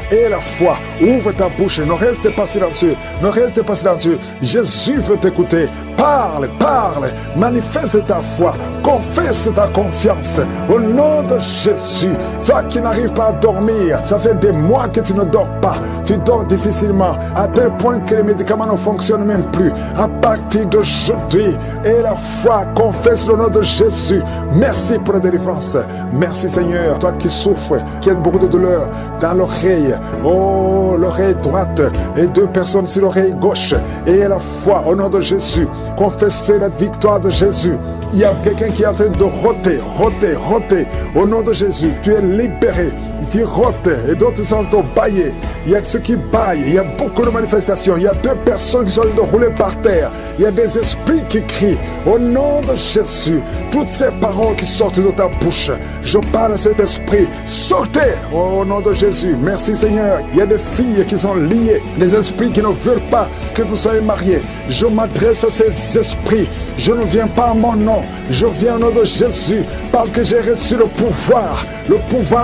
Ouvre ta bouche. Ne reste pas silencieux. Ne reste pas silencieux. Jésus veut t'écouter. Parle. Manifeste ta foi. Confesse ta confiance. Au nom de Jésus. Toi qui n'arrives pas à dormir, ça fait des mois que tu ne dors pas. Tu dors difficilement, à tel point que les médicaments ne fonctionnent même plus. À partir d'aujourd'hui, et la foi, confesse le nom de Jésus. Merci pour la délivrance. Merci Seigneur. Toi qui souffres, qui as beaucoup de douleur dans l'oreille. Oh, l'oreille droite et 2 personnes sur l'oreille gauche. Et la foi, au nom de Jésus, confesser la victoire de Jésus. Il y a quelqu'un qui est en train de roter. Au nom de Jésus, tu es libéré. Tu rotes et d'autres sont baillés. Il y a ceux qui baillent. Il y a beaucoup de manifestations. Il y a 2 personnes qui sont en train de rouler par terre. Il y a des esprits qui crient. Au nom de Jésus, toutes ces paroles qui sortent de ta bouche, je parle à cet esprit. Sortez au nom de Jésus. Merci Seigneur. Il y a des filles qui sont liées. Les esprits qui ne veulent pas que vous soyez mariés. Je m'adresse à ces esprits. Je ne viens pas à mon nom. Je viens au nom de Jésus parce que j'ai reçu le pouvoir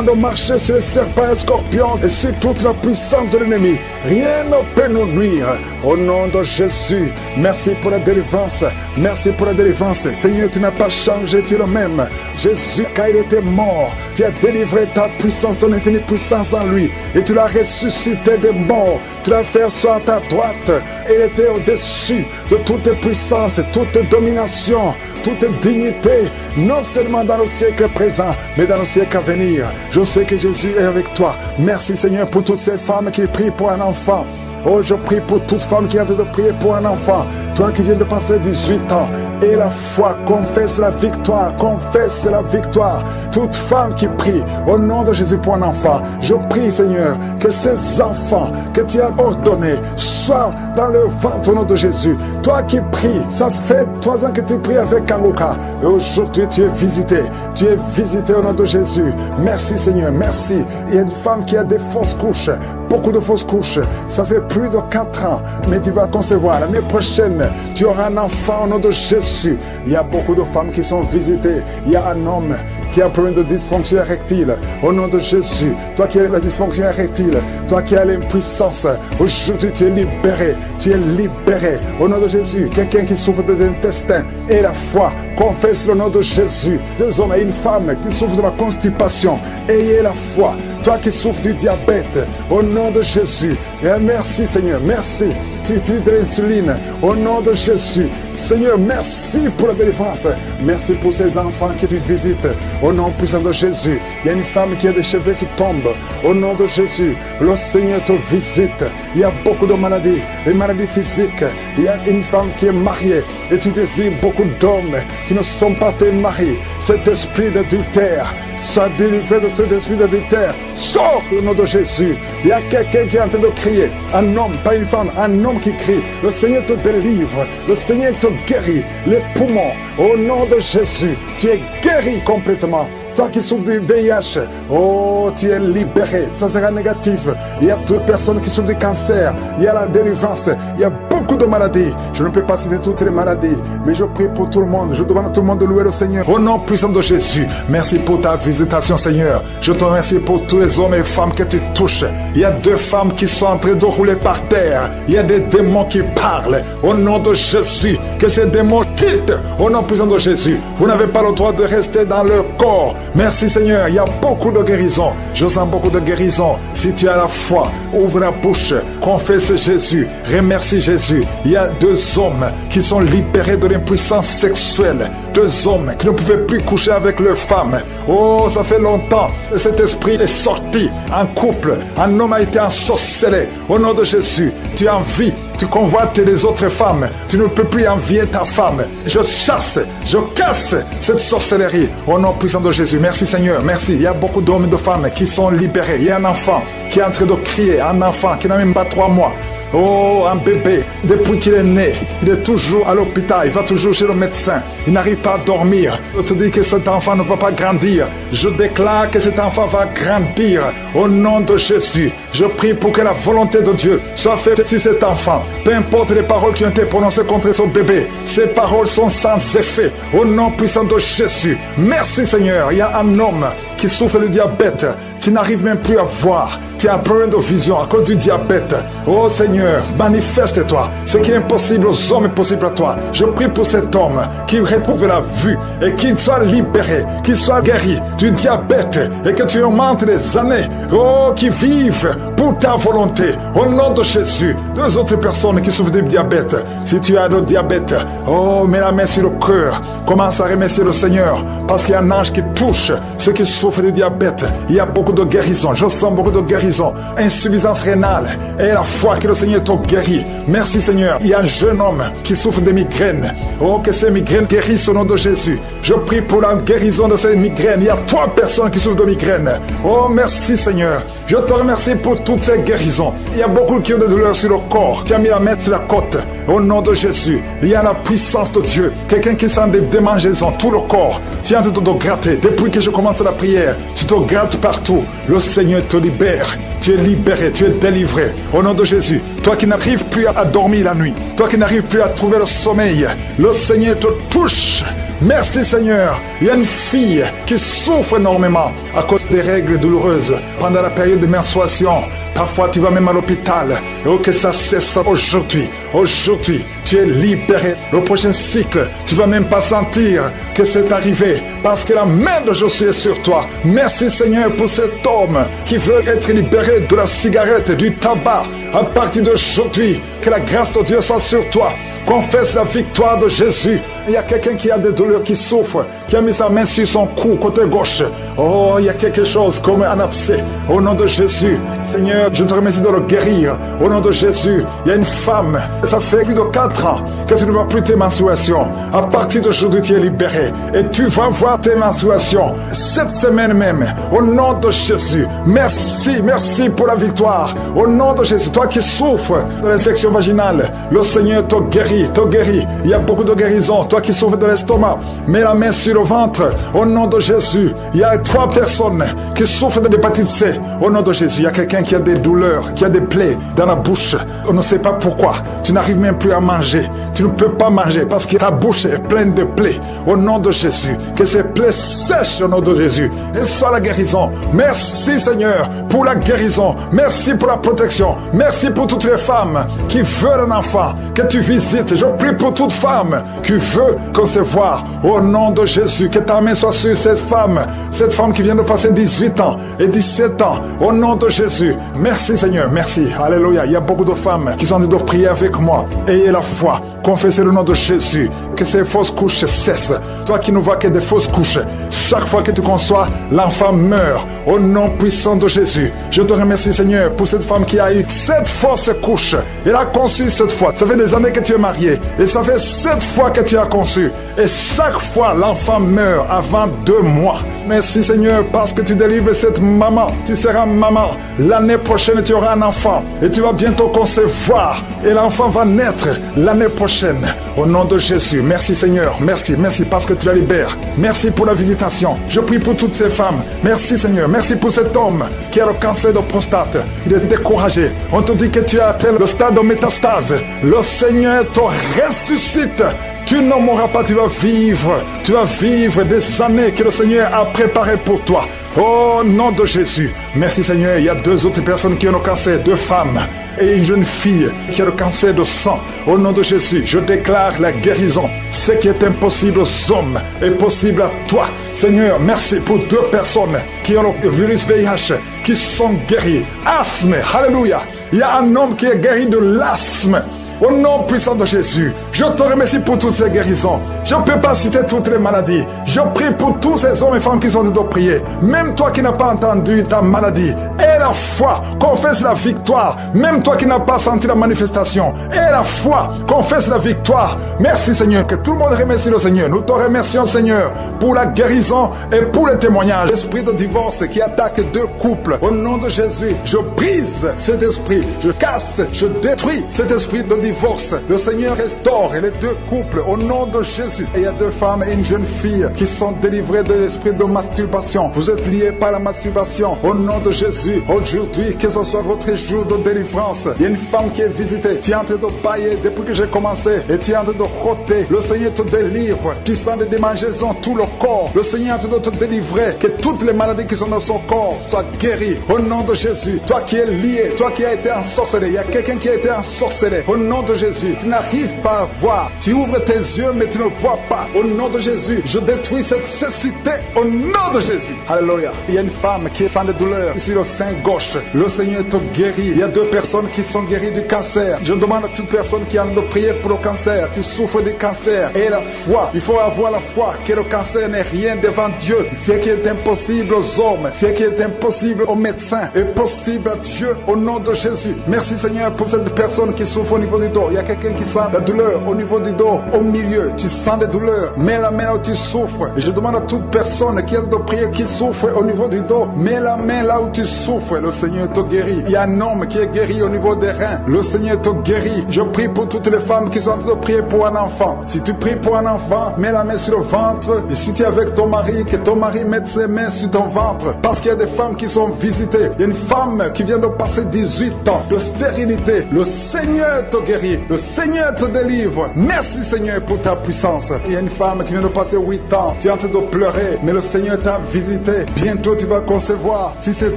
de marcher sur les serpents et les scorpions et sur toute la puissance de l'ennemi. Rien ne peut nous nuire. Au nom de Jésus, merci pour la délivrance. Merci pour la délivrance. Seigneur, tu n'as pas changé, tu es le même. Jésus, quand il était mort, tu as délivré ta puissance, ton infinie puissance en lui. Et tu l'as ressuscité des morts. Tu l'as fait asseoir à ta droite. Et il était au-dessus de toute puissance, toute domination, toute dignité, non seulement dans le siècle présent, mais dans le siècle à venir. Je sais que Jésus est avec toi. Merci Seigneur pour toutes ces femmes qui prient pour un enfant. Oh, je prie pour toute femme qui est en train de prier pour un enfant. Toi qui viens de passer 18 ans. Et la foi, confesse la victoire. Confesse la victoire. Toute femme qui prie au nom de Jésus pour un enfant. Je prie, Seigneur, que ces enfants que tu as ordonnés soient dans le ventre au nom de Jésus. Toi qui pries, ça fait 3 ans que tu pries avec Kangoka. Et aujourd'hui, tu es visité. Tu es visité au nom de Jésus. Merci, Seigneur. Merci. Il y a une femme qui a des fausses couches. Beaucoup de fausses couches. Ça fait plus de 4 ans, mais tu vas concevoir. L'année prochaine, tu auras un enfant au nom de Jésus. Il y a beaucoup de femmes qui sont visitées. Il y a un homme qui a un problème de dysfonction érectile. Au nom de Jésus, toi qui as la dysfonction érectile, toi qui as l'impuissance, aujourd'hui tu es libéré. Tu es libéré. Au nom de Jésus, quelqu'un qui souffre de l'intestin et la foi, confesse le nom de Jésus. 2 hommes et une femme qui souffrent de la constipation, ayez la foi. Toi qui souffres du diabète, au nom de Jésus, et merci Seigneur, merci. Tu utilises de l'insuline, au nom de Jésus. Seigneur, merci pour la délivrance. Merci pour ces enfants que tu visites, au nom puissant de Jésus. Il y a une femme qui a des cheveux qui tombent, au nom de Jésus. Le Seigneur te visite. Il y a beaucoup de maladies, les maladies physiques. Il y a une femme qui est mariée et tu désires beaucoup d'hommes qui ne sont pas tes maris. Cet esprit d'adultère, sois délivré de cet esprit d'adultère. Sors au nom de Jésus. Il y a quelqu'un qui est en train de crier. Un homme, pas une femme, un homme qui crie. Le Seigneur te délivre. Le Seigneur te guérit. Les poumons, au nom de Jésus, tu es guéri complètement. Toi qui souffres du VIH, oh, tu es libéré. Ça sera négatif. Il y a 2 personnes qui souffrent du cancer. Il y a la délivrance. Il y a beaucoup de maladies. Je ne peux pas citer toutes les maladies, mais je prie pour tout le monde. Je demande à tout le monde de louer le Seigneur. Au nom puissant de Jésus, merci pour ta visitation, Seigneur. Je te remercie pour tous les hommes et femmes que tu touches. Il y a 2 femmes qui sont en train de rouler par terre. Il y a des démons qui parlent. Au nom de Jésus, que ces démons quittent. Au nom puissant de Jésus, vous n'avez pas le droit de rester dans leur corps. Merci Seigneur, il y a beaucoup de guérison. Je sens beaucoup de guérison. Si tu as la foi, ouvre la bouche, confesse Jésus, remercie Jésus. Il y a 2 hommes qui sont libérés de l'impuissance sexuelle. 2 hommes qui ne pouvaient plus coucher avec leurs femmes. Oh, ça fait longtemps. Cet esprit est sorti en couple. Un homme a été ensorcelé. Au nom de Jésus, tu envies, tu convoites les autres femmes. Tu ne peux plus envier ta femme. Je chasse, je casse cette sorcellerie. Au nom puissant de Jésus. Merci Seigneur, merci. Il y a beaucoup d'hommes et de femmes qui sont libérés. Il y a un enfant qui est en train de crier, un enfant qui n'a même pas 3 mois. Oh, un bébé, depuis qu'il est né, il est toujours à l'hôpital, il va toujours chez le médecin, il n'arrive pas à dormir. Je te dis que cet enfant ne va pas grandir. Je déclare que cet enfant va grandir au nom de Jésus. Je prie pour que la volonté de Dieu soit faite sur cet enfant. Peu importe les paroles qui ont été prononcées contre son bébé, ces paroles sont sans effet au nom puissant de Jésus. Merci Seigneur. Il y a un homme qui souffre de diabète, qui n'arrive même plus à voir. Tu as un problème de vision à cause du diabète. Oh Seigneur, manifeste-toi. Ce qui est impossible aux hommes est possible à toi. Je prie pour cet homme qui retrouve la vue et qu'il soit libéré, qu'il soit guéri du diabète et que tu augmentes les années. Oh, qui vivent pour ta volonté. Au nom de Jésus. 2 autres personnes qui souffrent du diabète. Si tu as le diabète, oh, mets la main sur le cœur. Commence à remercier le Seigneur parce qu'il y a un ange qui touche ceux qui souffrent souffre de diabète, il y a beaucoup de guérison. Je sens beaucoup de guérison. Insuffisance rénale. Et la foi que le Seigneur t'a guéri. Merci Seigneur. Il y a un jeune homme qui souffre de migraines. Oh, que ces migraines guérissent au nom de Jésus. Je prie pour la guérison de ces migraines. Il y a 3 personnes qui souffrent de migraines. Oh, merci Seigneur. Je te remercie pour toutes ces guérisons. Il y a beaucoup qui ont des douleurs sur le corps, qui a mis la main sur la côte. Au nom de Jésus, il y a la puissance de Dieu. Quelqu'un qui sent des démangeaisons, tout le corps. Tu es en train de te gratter. Depuis que je commence la prière, tu te grattes partout. Le Seigneur te libère. Tu es libéré, tu es délivré. Au nom de Jésus, toi qui n'arrives plus à dormir la nuit, toi qui n'arrives plus à trouver le sommeil, le Seigneur te touche. Merci Seigneur. Il y a une fille qui souffre énormément à cause des règles douloureuses pendant la période de menstruation. Parfois tu vas même à l'hôpital. Et que ça cesse aujourd'hui. Aujourd'hui, tu es libéré. Le prochain cycle, tu vas même pas sentir que c'est arrivé parce que la main de Jésus est sur toi. Merci Seigneur pour cet homme qui veut être libéré de la cigarette, du tabac. À partir d'aujourd'hui, que la grâce de Dieu soit sur toi. Confesse la victoire de Jésus. Il y a quelqu'un qui a des douleurs, qui souffre, qui a mis sa main sur son cou, côté gauche. Oh, il y a quelque chose comme un abcès. Au nom de Jésus, Seigneur, je te remercie de le guérir. Au nom de Jésus, il y a une femme, ça fait plus de 4 ans que tu ne vois plus tes menstruations. À partir d'aujourd'hui, tu es libéré. Et tu vas voir tes menstruations cette semaine même. Au nom de Jésus, merci, merci pour la victoire. Au nom de Jésus, toi qui souffres de l'infection vaginale, le Seigneur te guérit, te guérit. Il y a beaucoup de guérisons. Toi qui souffres de l'estomac, mets la main sur le ventre. Au nom de Jésus, il y a 3 personnes qui souffrent de l'hépatite C. Au nom de Jésus, il y a quelqu'un qui a des douleurs, qui a des plaies dans la bouche. On ne sait pas pourquoi. Tu n'arrives même plus à manger. Tu ne peux pas manger parce que ta bouche est pleine de plaies. Au nom de Jésus, que ces plaies sèchent au nom de Jésus. Et soit la guérison. Merci Seigneur pour la guérison. Merci pour la protection. Merci pour toutes les femmes qui veulent un enfant. Que tu visites. Je prie pour toute femme qui veut concevoir. Au nom de Jésus, que ta main soit sur cette femme qui vient de passer 18 ans et 17 ans. Au nom de Jésus. Merci Seigneur, merci. Alléluia. Il y a beaucoup de femmes qui sont en train de prier avec moi. Ayez la foi. Confessez le nom de Jésus. Que ces fausses couches cessent. Toi qui ne vois que des fausses couches, chaque fois que tu conçois, l'enfant meurt. Au nom puissant de Jésus. Je te remercie Seigneur pour cette femme qui a eu 7 fausses couches. Elle a conçu 7 fois. Ça fait des années que tu es marié. Et ça fait 7 fois que tu as conçu. Et chaque fois, l'enfant meurt avant 2 mois. Merci Seigneur parce que tu délivres cette maman. Tu seras maman. L'année prochaine, tu auras un enfant. Et tu vas bientôt concevoir. Et l'enfant va naître l'année prochaine. Au nom de Jésus. Merci Seigneur. Merci. Merci parce que tu la libères. Merci pour la visitation. Je prie pour toutes ces femmes. Merci Seigneur. Merci pour cet homme qui a le cancer de prostate. Il est découragé. On te dit que tu as atteint le stade de métastase. Le Seigneur te ressuscite. Tu ne mourras pas, tu vas vivre des années que le Seigneur a préparées pour toi. Au nom de Jésus. Merci Seigneur. Il y a 2 autres personnes qui ont le cancer, 2 femmes et une jeune fille qui a le cancer de sang. Au nom de Jésus, je déclare la guérison. Ce qui est impossible aux hommes est possible à toi. Seigneur, merci pour 2 personnes qui ont le virus VIH, qui sont guéries. Asthme, alléluia. Il y a un homme qui est guéri de l'asthme. Au nom puissant de Jésus, je te remercie pour toutes ces guérisons. Je ne peux pas citer toutes les maladies. Je prie pour tous ces hommes et femmes qui sont en train de prier. Même toi qui n'as pas entendu ta maladie, aie la foi, confesse la victoire. Même toi qui n'as pas senti la manifestation, aie la foi, confesse la victoire. Merci Seigneur, que tout le monde remercie le Seigneur. Nous te remercions Seigneur pour la guérison et pour le témoignage. L'esprit de divorce qui attaque 2 couples, au nom de Jésus, je brise cet esprit, je casse, je détruis cet esprit de divorce. Le Seigneur restaure les 2 couples au nom de Jésus. Et il y a 2 femmes et une jeune fille qui sont délivrées de l'esprit de masturbation. Vous êtes liés par la masturbation au nom de Jésus. Aujourd'hui, que ce soit votre jour de délivrance. Il y a une femme qui est visitée. Tu es en train de bailler depuis que j'ai commencé et tu es en train de roter. Le Seigneur te délivre. Tu sens des démangeaisons tout le corps. Le Seigneur est en train de te délivrer. Que toutes les maladies qui sont dans son corps soient guéries au nom de Jésus. Toi qui es lié, toi qui as été ensorcelé, il y a quelqu'un qui a été ensorcelé au nom nom de Jésus. Tu n'arrives pas à voir. Tu ouvres tes yeux, mais tu ne vois pas. Au nom de Jésus, je détruis cette cécité au nom de Jésus. Alléluia. Il y a une femme qui est sans de douleur ici au sein gauche. Le Seigneur te guérit. Il y a 2 personnes qui sont guéries du cancer. Je demande à toute personne qui a de prier pour le cancer. Tu souffres du cancer. Et la foi. Il faut avoir la foi que le cancer n'est rien devant Dieu. Ce qui est impossible aux hommes, ce qui est impossible aux médecins, est possible à Dieu au nom de Jésus. Merci Seigneur pour cette personne qui souffre au niveau du dos. Il y a quelqu'un qui sent la douleur au niveau du dos, au milieu. Tu sens des douleurs. Mets la main là où tu souffres. Et je demande à toute personne qui a de prier, qui souffre au niveau du dos, mets la main là où tu souffres. Le Seigneur te guérit. Il y a un homme qui est guéri au niveau des reins. Le Seigneur te guérit. Je prie pour toutes les femmes qui sont en train de prier pour un enfant. Si tu pries pour un enfant, mets la main sur le ventre. Et si tu es avec ton mari, que ton mari mette ses mains sur ton ventre. Parce qu'il y a des femmes qui sont visitées. Il y a une femme qui vient de passer 18 ans de stérilité. Le Seigneur te guérit. Le Seigneur te délivre. Merci Seigneur pour ta puissance. Il y a une femme qui vient de passer 8 ans. Tu es en train de pleurer, mais le Seigneur t'a visité. Bientôt tu vas concevoir. Si c'est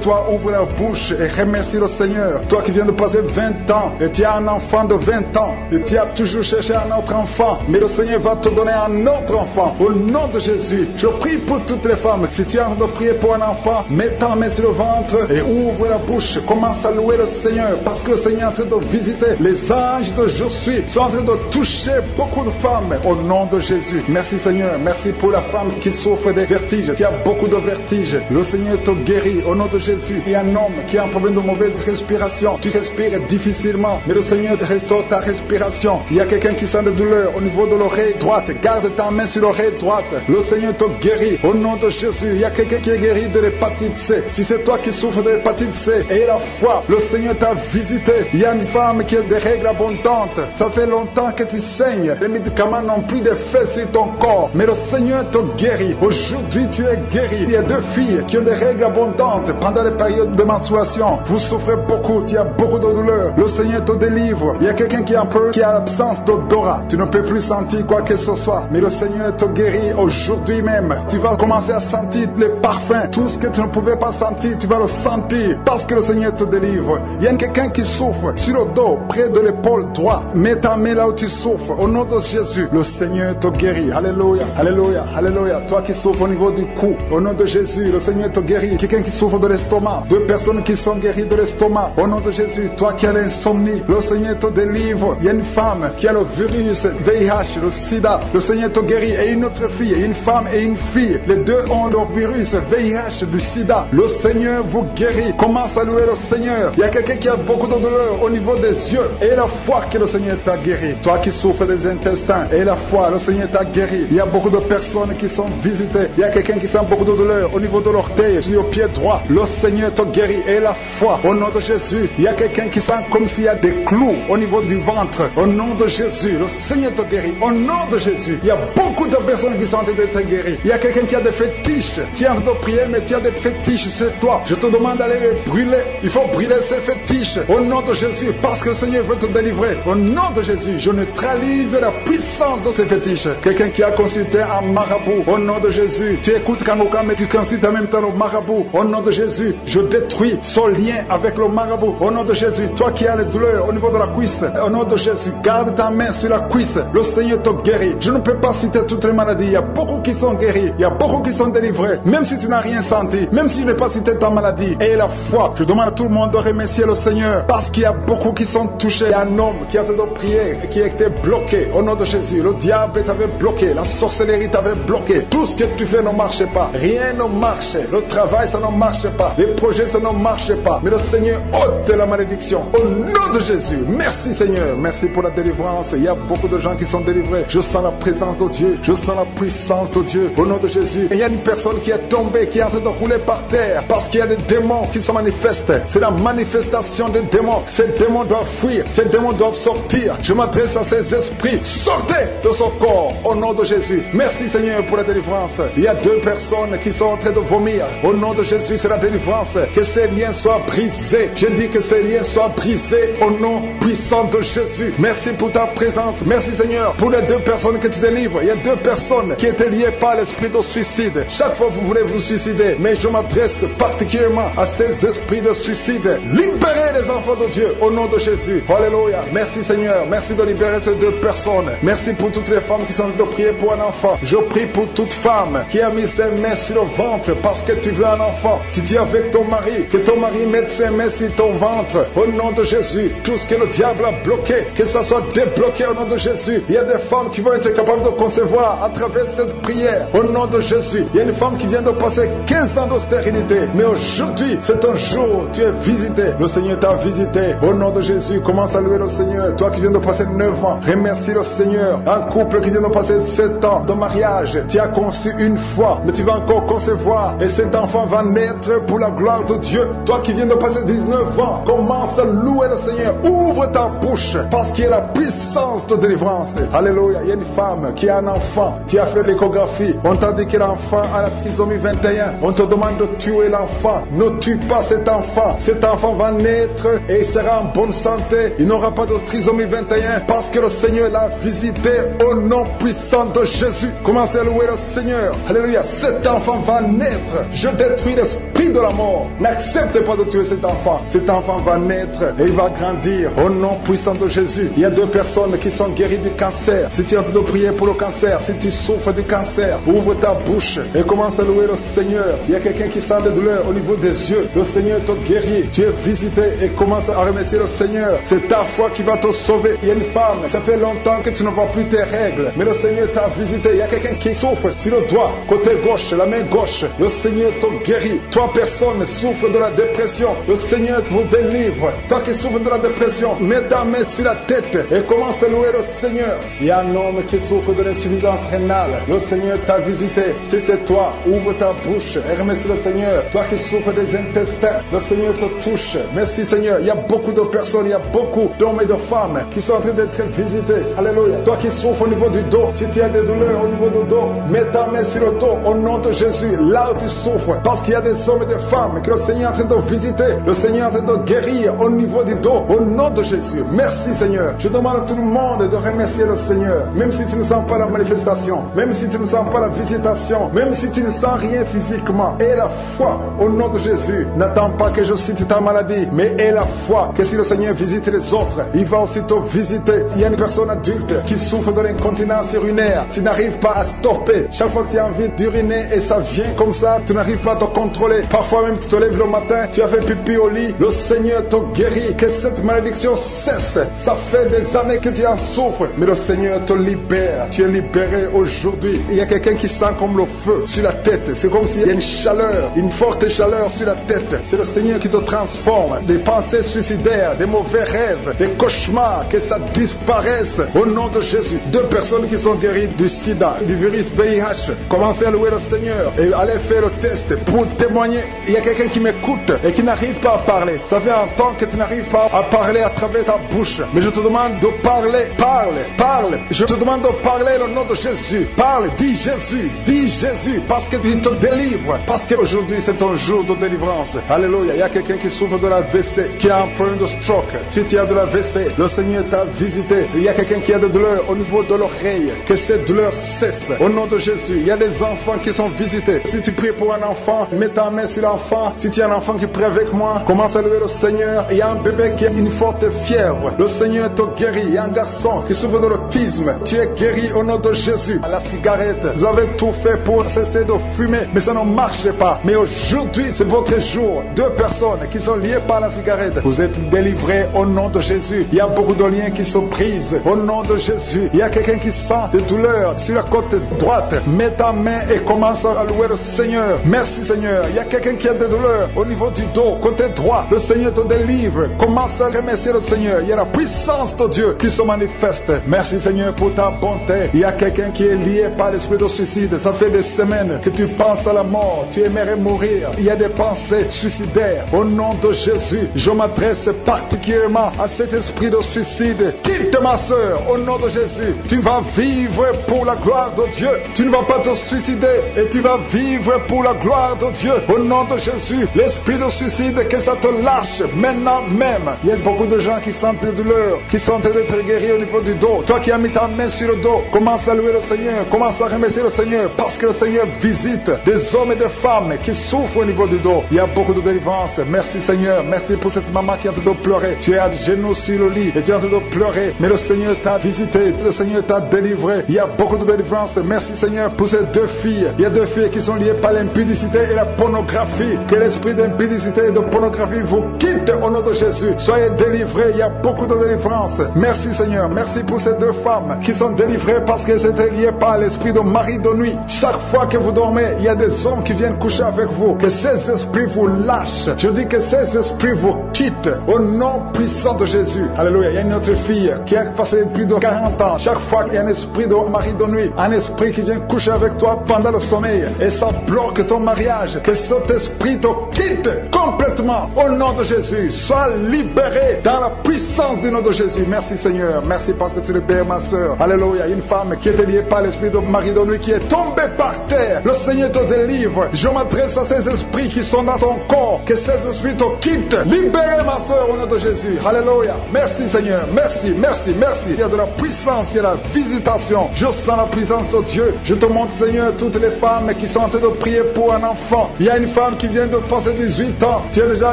toi, ouvre la bouche et remercie le Seigneur. Toi qui viens de passer 20 ans et tu as un enfant de 20 ans et tu as toujours cherché un autre enfant, mais le Seigneur va te donner un autre enfant. Au nom de Jésus, je prie pour toutes les femmes. Si tu es en train de prier pour un enfant, mets ta main sur le ventre et ouvre la bouche. Commence à louer le Seigneur parce que le Seigneur est en train de visiter. Les anges de Je suis sont en train de toucher beaucoup de femmes au nom de Jésus. Merci Seigneur. Merci pour la femme qui souffre des vertiges. Tu as beaucoup de vertiges. Le Seigneur te guérit au nom de Jésus. Il y a un homme qui a un problème de mauvaise respiration. Tu respires difficilement, mais le Seigneur restaure ta respiration. Il y a quelqu'un qui sent de douleur au niveau de l'oreille droite. Garde ta main sur l'oreille droite. Le Seigneur te guérit au nom de Jésus. Il y a quelqu'un qui est guéri de l'hépatite C. Si c'est toi qui souffres de l'hépatite C et la foi, le Seigneur t'a visité. Il y a une femme qui a des règles abondantes. Ça fait longtemps que tu saignes. Les médicaments n'ont plus d'effet sur ton corps, mais le Seigneur te guérit. Aujourd'hui, tu es guéri. Il y a 2 filles qui ont des règles abondantes pendant les périodes de menstruation. Vous souffrez beaucoup, tu as beaucoup de douleur. Le Seigneur te délivre. Il y a quelqu'un qui a l'absence d'odorat. Tu ne peux plus sentir quoi que ce soit, mais le Seigneur te guérit aujourd'hui même. Tu vas commencer à sentir les parfums. Tout ce que tu ne pouvais pas sentir, tu vas le sentir parce que le Seigneur te délivre. Il y a quelqu'un qui souffre sur le dos, près de l'épaule droite. Mets ta main là où tu souffres. Au nom de Jésus, le Seigneur te guérit. Alléluia, alléluia, alléluia. Toi qui souffres au niveau du cou, au nom de Jésus, le Seigneur te guérit. Quelqu'un qui souffre de l'estomac, 2 personnes qui sont guéries de l'estomac, au nom de Jésus. Toi qui as l'insomnie, le Seigneur te délivre. Il y a une femme qui a le virus VIH, le sida, le Seigneur te guérit. Et une autre fille, une femme et une fille, les 2 ont le virus VIH, du sida. Le Seigneur vous guérit. Commence à louer le Seigneur. Il y a quelqu'un qui a beaucoup de douleur au niveau des yeux et la foi que le Seigneur t'a guéri. Toi qui souffres des intestins et la foi, le Seigneur t'a guéri. Il y a beaucoup de personnes qui sont visitées. Il y a quelqu'un qui sent beaucoup de douleur au niveau de l'orteil, sur le pied droit. Le Seigneur te guérit et la foi au nom de Jésus. Il y a quelqu'un qui sent comme s'il y a des clous au niveau du ventre. Au nom de Jésus, le Seigneur te guérit. Au nom de Jésus, il y a beaucoup de personnes qui sont en train d'être guéries. Il y a quelqu'un qui a des fétiches. Tu es en train de prier, mais tu as des fétiches sur toi. Je te demande d'aller les brûler. Il faut brûler ces fétiches au nom de Jésus parce que le Seigneur veut te délivrer. Au nom de Jésus, je neutralise la puissance de ces fétiches. Quelqu'un qui a consulté un marabout, au nom de Jésus, tu écoutes Kangoka, mais tu consultes en même temps le marabout. Au nom de Jésus, je détruis son lien avec le marabout. Au nom de Jésus, toi qui as les douleurs au niveau de la cuisse, au nom de Jésus, garde ta main sur la cuisse. Le Seigneur te guérit. Je ne peux pas citer toutes les maladies. Il y a beaucoup qui sont guéris. Il y a beaucoup qui sont délivrés. Même si tu n'as rien senti, même si je n'ai pas cité ta maladie. Et la foi, je demande à tout le monde de remercier le Seigneur parce qu'il y a beaucoup qui sont touchés. Il y a un homme qui a été de prier et qui a été bloqué. Au nom de Jésus, le diable t'avait bloqué. La sorcellerie t'avait bloqué. Tout ce que tu fais ne marche pas. Rien ne marche. Le travail, ça ne marche pas. Les projets, ça ne marche pas. Mais le Seigneur ôte la malédiction. Au nom de Jésus. Merci Seigneur. Merci pour la délivrance. Il y a beaucoup de gens qui sont délivrés. Je sens la présence de Dieu. Je sens la puissance de Dieu. Au nom de Jésus. Et il y a une personne qui est tombée, qui est en train de rouler par terre parce qu'il y a des démons qui se manifestent. C'est la manifestation des démons. Ces démons doivent fuir. Ces démons doivent sortir. Je m'adresse à ces esprits. Sortez de son corps. Au nom de Jésus. Merci Seigneur pour la délivrance. Il y a 2 personnes qui sont en train de vomir. Au nom de Jésus, c'est la délivrance. Que ces liens soient brisés. Je dis que ces liens soient brisés au nom puissant de Jésus. Merci pour ta présence. Merci Seigneur pour les 2 personnes que tu délivres. Il y a 2 personnes qui étaient liées par l'esprit de suicide. Chaque fois vous voulez vous suicider, mais je m'adresse particulièrement à ces esprits de suicide. Libérez les enfants de Dieu au nom de Jésus. Alléluia. Merci Seigneur. Merci de libérer ces deux personnes. Merci pour toutes les femmes qui sont en train de prier pour un enfant. Je prie pour toute femme qui a mis ses mains sur le ventre parce que tu veux un enfant. Si tu es avec ton mari, que ton mari mette ses mains sur ton ventre. Au nom de Jésus, tout ce que le diable a bloqué, que ça soit débloqué au nom de Jésus. Il y a des femmes qui vont être capables de concevoir à travers cette prière. Au nom de Jésus, il y a une femme qui vient de passer 15 ans de stérilité. Mais aujourd'hui, c'est un jour, tu es visité. Le Seigneur t'a visité. Au nom de Jésus, commence à louer le Seigneur. Toi qui viens de passer 9 ans, remercie le Seigneur. Un couple qui vient de passer 7 ans de mariage, tu as conçu une fois, mais tu vas encore concevoir. Et cet enfant va naître pour la gloire de Dieu. Toi qui viens de passer 19 ans, commence à louer le Seigneur. Ouvre ta bouche, parce qu'il y a la puissance de délivrance. Alléluia. Il y a une femme qui a un enfant. Tu as fait l'échographie. On t'a dit que l'enfant a la trisomie 21. On te demande de tuer l'enfant. Ne tue pas cet enfant. Cet enfant va naître et il sera en bonne santé. Il n'aura pas de trisomie 21 parce que le Seigneur l'a visité au nom puissant de Jésus. Commencez à louer le Seigneur. Alléluia. Cet enfant va naître. Je détruis l'esprit de la mort. N'acceptez pas de tuer cet enfant. Cet enfant va naître et il va grandir au nom puissant de Jésus. Il y a 2 personnes qui sont guéries du cancer. Si tu es en train de prier pour le cancer, si tu souffres du cancer, ouvre ta bouche et commence à louer le Seigneur. Il y a quelqu'un qui sent des douleurs au niveau des yeux. Le Seigneur te guérit. Tu es visité et commence à remercier le Seigneur. C'est ta foi qui va te sauver. Il y a une femme, ça fait longtemps que tu ne vois plus tes règles, mais le Seigneur t'a visité. Il y a quelqu'un qui souffre sur le doigt, côté gauche, la main gauche. Le Seigneur te guérit. Toi, personne souffre de la dépression. Le Seigneur vous délivre. Toi qui souffres de la dépression, mets ta main sur la tête et commence à louer le Seigneur. Il y a un homme qui souffre de l'insuffisance rénale. Le Seigneur t'a visité. Si c'est toi, ouvre ta bouche et remercie le Seigneur. Toi qui souffres des intestins, le Seigneur te touche. Merci Seigneur. Il y a beaucoup de personnes, il y a beaucoup d'hommes et de femmes qui sont en train d'être visités. Alléluia. Toi qui souffres au niveau du dos, si tu as des douleurs au niveau du dos, mets ta main sur le dos au nom de Jésus. Là où tu souffres, parce qu'il y a des hommes et des femmes que le Seigneur est en train de visiter. Le Seigneur est en train de guérir au niveau du dos au nom de Jésus. Merci Seigneur. Je demande à tout le monde de remercier le Seigneur. Même si tu ne sens pas la manifestation, même si tu ne sens pas la visitation, même si tu ne sens rien physiquement, aie la foi au nom de Jésus. N'attends pas que je cite ta maladie, mais aie la foi que si le Seigneur visite les autres, il va aussi te visiter. Il y a une personne adulte qui souffre de l'incontinence urinaire. Tu n'arrives pas à stopper. Chaque fois que tu as envie d'uriner et ça vient comme ça, tu n'arrives pas à te contrôler. Parfois même tu te lèves le matin, tu as fait pipi au lit, le Seigneur te guérit. Que cette malédiction cesse. Ça fait des années que tu en souffres, mais le Seigneur te libère. Tu es libéré aujourd'hui. Il y a quelqu'un qui sent comme le feu sur la tête. C'est comme s'il y a une chaleur, une forte chaleur sur la tête. C'est le Seigneur qui te transforme. Des pensées suicidaires, des mauvais rêves, des cauchemars, que ça disparaisse au nom de Jésus. 2 personnes qui sont guéries du sida, du virus VIH. Commencez à louer le Seigneur et allez faire le test pour témoigner. Il y a quelqu'un qui m'écoute et qui n'arrive pas à parler. Ça fait un temps que tu n'arrives pas à parler à travers ta bouche. Mais je te demande de parler. Parle. Je te demande de parler le nom de Jésus. Parle, dis Jésus, parce qu'il te délivre. Parce qu'aujourd'hui c'est un jour de délivrance. Alléluia. Il y a quelqu'un qui souffre de la WC, qui a un problème de stroke. Si tu as de la WC, le Seigneur t'a visité. Il y a quelqu'un qui a des douleurs au niveau de l'oreille. Que ces douleurs cessent au nom de Jésus. Il y a des enfants qui sont visités. Si tu pries pour un enfant, mets ta main sur l'enfant. Si tu as un enfant qui prie avec moi, commence à louer le Seigneur. Il y a un bébé qui a une forte fièvre. Le Seigneur te guérit. Il y a un garçon qui souffre de l'autisme. Tu es guéri au nom de Jésus. La cigarette, vous avez tout fait pour cesser de fumer, mais ça ne marche pas. Mais aujourd'hui, c'est votre jour. 2 personnes qui sont liées par la cigarette, vous êtes délivrés au nom de Jésus. Il y a beaucoup de liens qui se brisent au nom de Jésus. Il y a quelqu'un qui sent des douleurs sur la côte droite. Mets ta main et commence à louer le Seigneur. Merci Seigneur. Il y a quelqu'un qui a des douleurs au niveau du dos, côté droit. Le Seigneur te délivre. Commence à remercier le Seigneur. Il y a la puissance de Dieu qui se manifeste. Merci Seigneur pour ta bonté. Il y a quelqu'un qui est lié par l'esprit de suicide. Ça fait des semaines que tu penses à la mort. Tu aimerais mourir. Il y a des pensées suicidaires. Au nom de Jésus, je m'adresse particulièrement à cet esprit de suicide. Quitte ma soeur, au nom de Jésus. Tu vas vivre pour la gloire de Dieu. Tu ne vas pas te suicider et tu vas vivre pour la gloire de Dieu. Au nom de Jésus, l'esprit de suicide, que ça te lâche maintenant même. Il y a beaucoup de gens qui sentent des douleurs, qui sont en train d'être guéris au niveau du dos. Toi qui as mis ta main sur le dos, commence à louer le Seigneur, commence à remercier le Seigneur, parce que le Seigneur visite des hommes et des femmes qui souffrent au niveau du dos. Il y a beaucoup de délivrance. Merci Seigneur, merci pour cette maman qui est en train de pleurer. Tu es à genoux sur sur le lit et tu es en train de pleurer, mais le Seigneur t'a visité, le Seigneur t'a délivré. Il y a beaucoup de délivrance. Merci Seigneur pour ces 2 filles. Il y a 2 filles qui sont liées par l'impudicité et la pornographie. Que l'esprit d'impudicité et de pornographie vous quitte au nom de Jésus. Soyez délivrés. Il y a beaucoup de délivrance. Merci Seigneur. Merci pour ces 2 femmes qui sont délivrées parce qu'elles étaient liées par l'esprit de mari de nuit. Chaque fois que vous dormez, il y a des hommes qui viennent coucher avec vous. Que ces esprits vous lâchent. Je dis que ces esprits vous quittent au nom puissant de Jésus. Alléluia. Il y a une autre fille qui a passé plus de 40 ans. Chaque fois qu'il y a un esprit de mari de nuit, un esprit qui vient coucher avec toi pendant le sommeil et ça bloque ton mariage, que cet esprit te quitte complètement au nom de Jésus. Sois libéré dans la puissance du nom de Jésus. Merci Seigneur. Merci parce que tu libères ma soeur. Alléluia. Une femme qui était liée par l'esprit de mari de nuit qui est tombée par terre. Le Seigneur te délivre. Je m'adresse à ces esprits qui sont dans ton corps. Que ces esprits te quittent. Libérez ma soeur au nom de Jésus. Alléluia. Merci Seigneur. Merci, merci, merci. Il y a de la puissance, il y a de la visitation. Je sens la puissance de Dieu. Je te montre Seigneur toutes les femmes qui sont en train de prier pour un enfant. Il y a une femme qui vient de passer 18 ans. Tu as déjà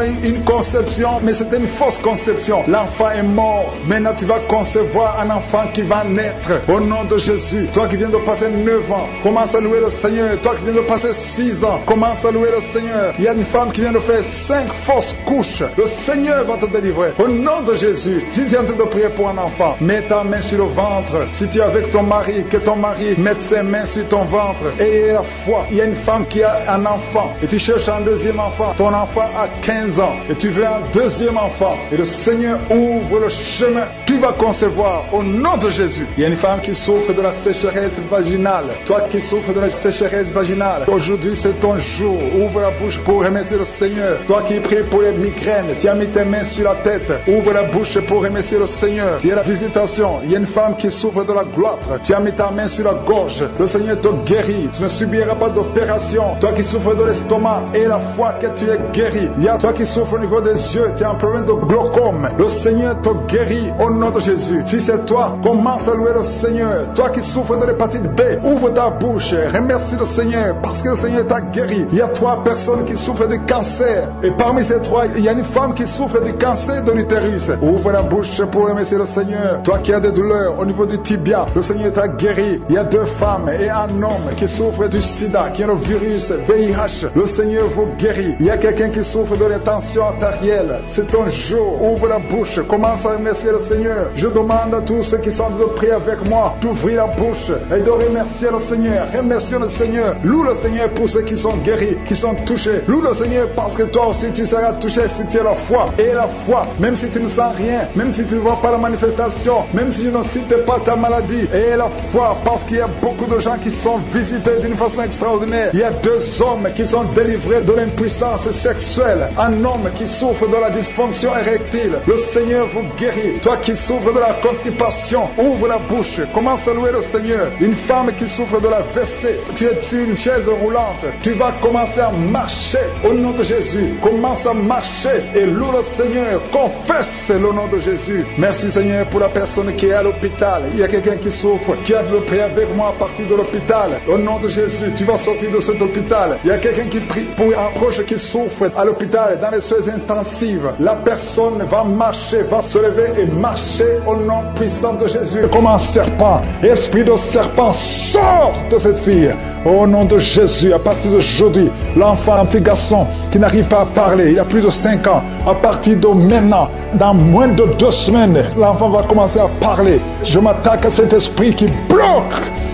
une conception, mais c'était une fausse conception. L'enfant est mort. Maintenant tu vas concevoir un enfant qui va naître au nom de Jésus. Toi qui viens de passer 9 ans, commence à louer le Seigneur. Toi qui viens de passer 6 ans, commence à louer le Seigneur. Il y a une femme qui vient de faire 5 fausses couches. Le Seigneur va te délivrer au nom de Jésus. Si tu es en train de prier pour un enfant, mets ta main sur le ventre. Si tu es avec ton mari, que ton mari mette ses mains sur ton ventre et la foi. Il y a une femme qui a un enfant et tu cherches un deuxième enfant. Ton enfant a 15 ans et tu veux un deuxième enfant et le Seigneur ouvre le chemin. Tu vas concevoir au nom de Jésus. Il y a une femme qui souffre de la sécheresse vaginale. Toi qui souffres de la sécheresse vaginale, aujourd'hui c'est ton jour. Ouvre la bouche pour remercier le Seigneur. Toi qui pries pour les migraines, tu as mis tes mains sur la tête. Ouvre la bouche pour remercier le Seigneur. Il y a la visitation. Il y a une femme qui souffre de la gloître. Tu as mis ta main sur la gorge. Le Seigneur te guérit. Tu ne subiras pas d'opération. Toi qui souffres de l'estomac et la foi que tu es guéri. Il y a toi qui souffres au niveau des yeux. Tu as un problème de glaucome. Le Seigneur te guérit au nom de Jésus. Si c'est toi, commence à louer le Seigneur. Toi qui souffres de l'hépatite B, ouvre ta bouche. Remercie le Seigneur parce que le Seigneur t'a guéri. Il y a 3 personnes qui souffrent de cancer. Et parmi ces 3, il y a une femme qui souffre du cancer de l'utérus. Ouvre la bouche pour remercier le Seigneur. Toi qui as des douleurs au niveau du tibia, le Seigneur t'a guéri. Il y a 2 femmes et un homme qui souffrent du sida, qui a le virus VIH. Le Seigneur vous guérit. Il y a quelqu'un qui souffre de la tension artérielle. C'est ton jour. Ouvre la bouche. Commence à remercier le Seigneur. Je demande à tous ceux qui sont de prier avec moi d'ouvrir la bouche et de remercier le Seigneur. Remercie le Seigneur. Loue le Seigneur pour ceux qui sont guéris, qui sont touchés. Loue le Seigneur parce que toi aussi tu seras touché si tu as la foi. Et la foi, même si tu ne sens rien, même si tu ne vois pas la manifestation, même si tu ne cites pas ta maladie, et la foi parce qu'il y a beaucoup de gens qui sont visités d'une façon extraordinaire. Il y a 2 hommes qui sont délivrés de l'impuissance sexuelle. Un homme qui souffre de la dysfonction érectile. Le Seigneur vous guérit. Toi qui souffres de la constipation, ouvre la bouche. Commence à louer le Seigneur. Une femme qui souffre de la WC, tu es sur une chaise roulante. Tu vas commencer à marcher au nom de Jésus. Commence à marcher et loue le Seigneur. Confesse le nom de Jésus. Merci Seigneur pour la personne qui est à l'hôpital. Il y a quelqu'un qui souffre, qui a de prier avec moi à partir de l'hôpital. Au nom de Jésus, tu vas sortir de cet hôpital. Il y a quelqu'un qui prie pour un proche qui souffre à l'hôpital, dans les soins intensives. La personne va marcher, va se lever et marcher au nom puissant de Jésus. Comme un serpent, esprit de serpent, sort de cette fille. Au nom de Jésus, à partir d'aujourd'hui, l'enfant, un petit garçon qui n'arrive pas à parler, il a plus de 5 ans. À partir de maintenant, dans moins de 2 semaines, l'enfant va commencer à parler. Je m'attaque à cet esprit qui bloque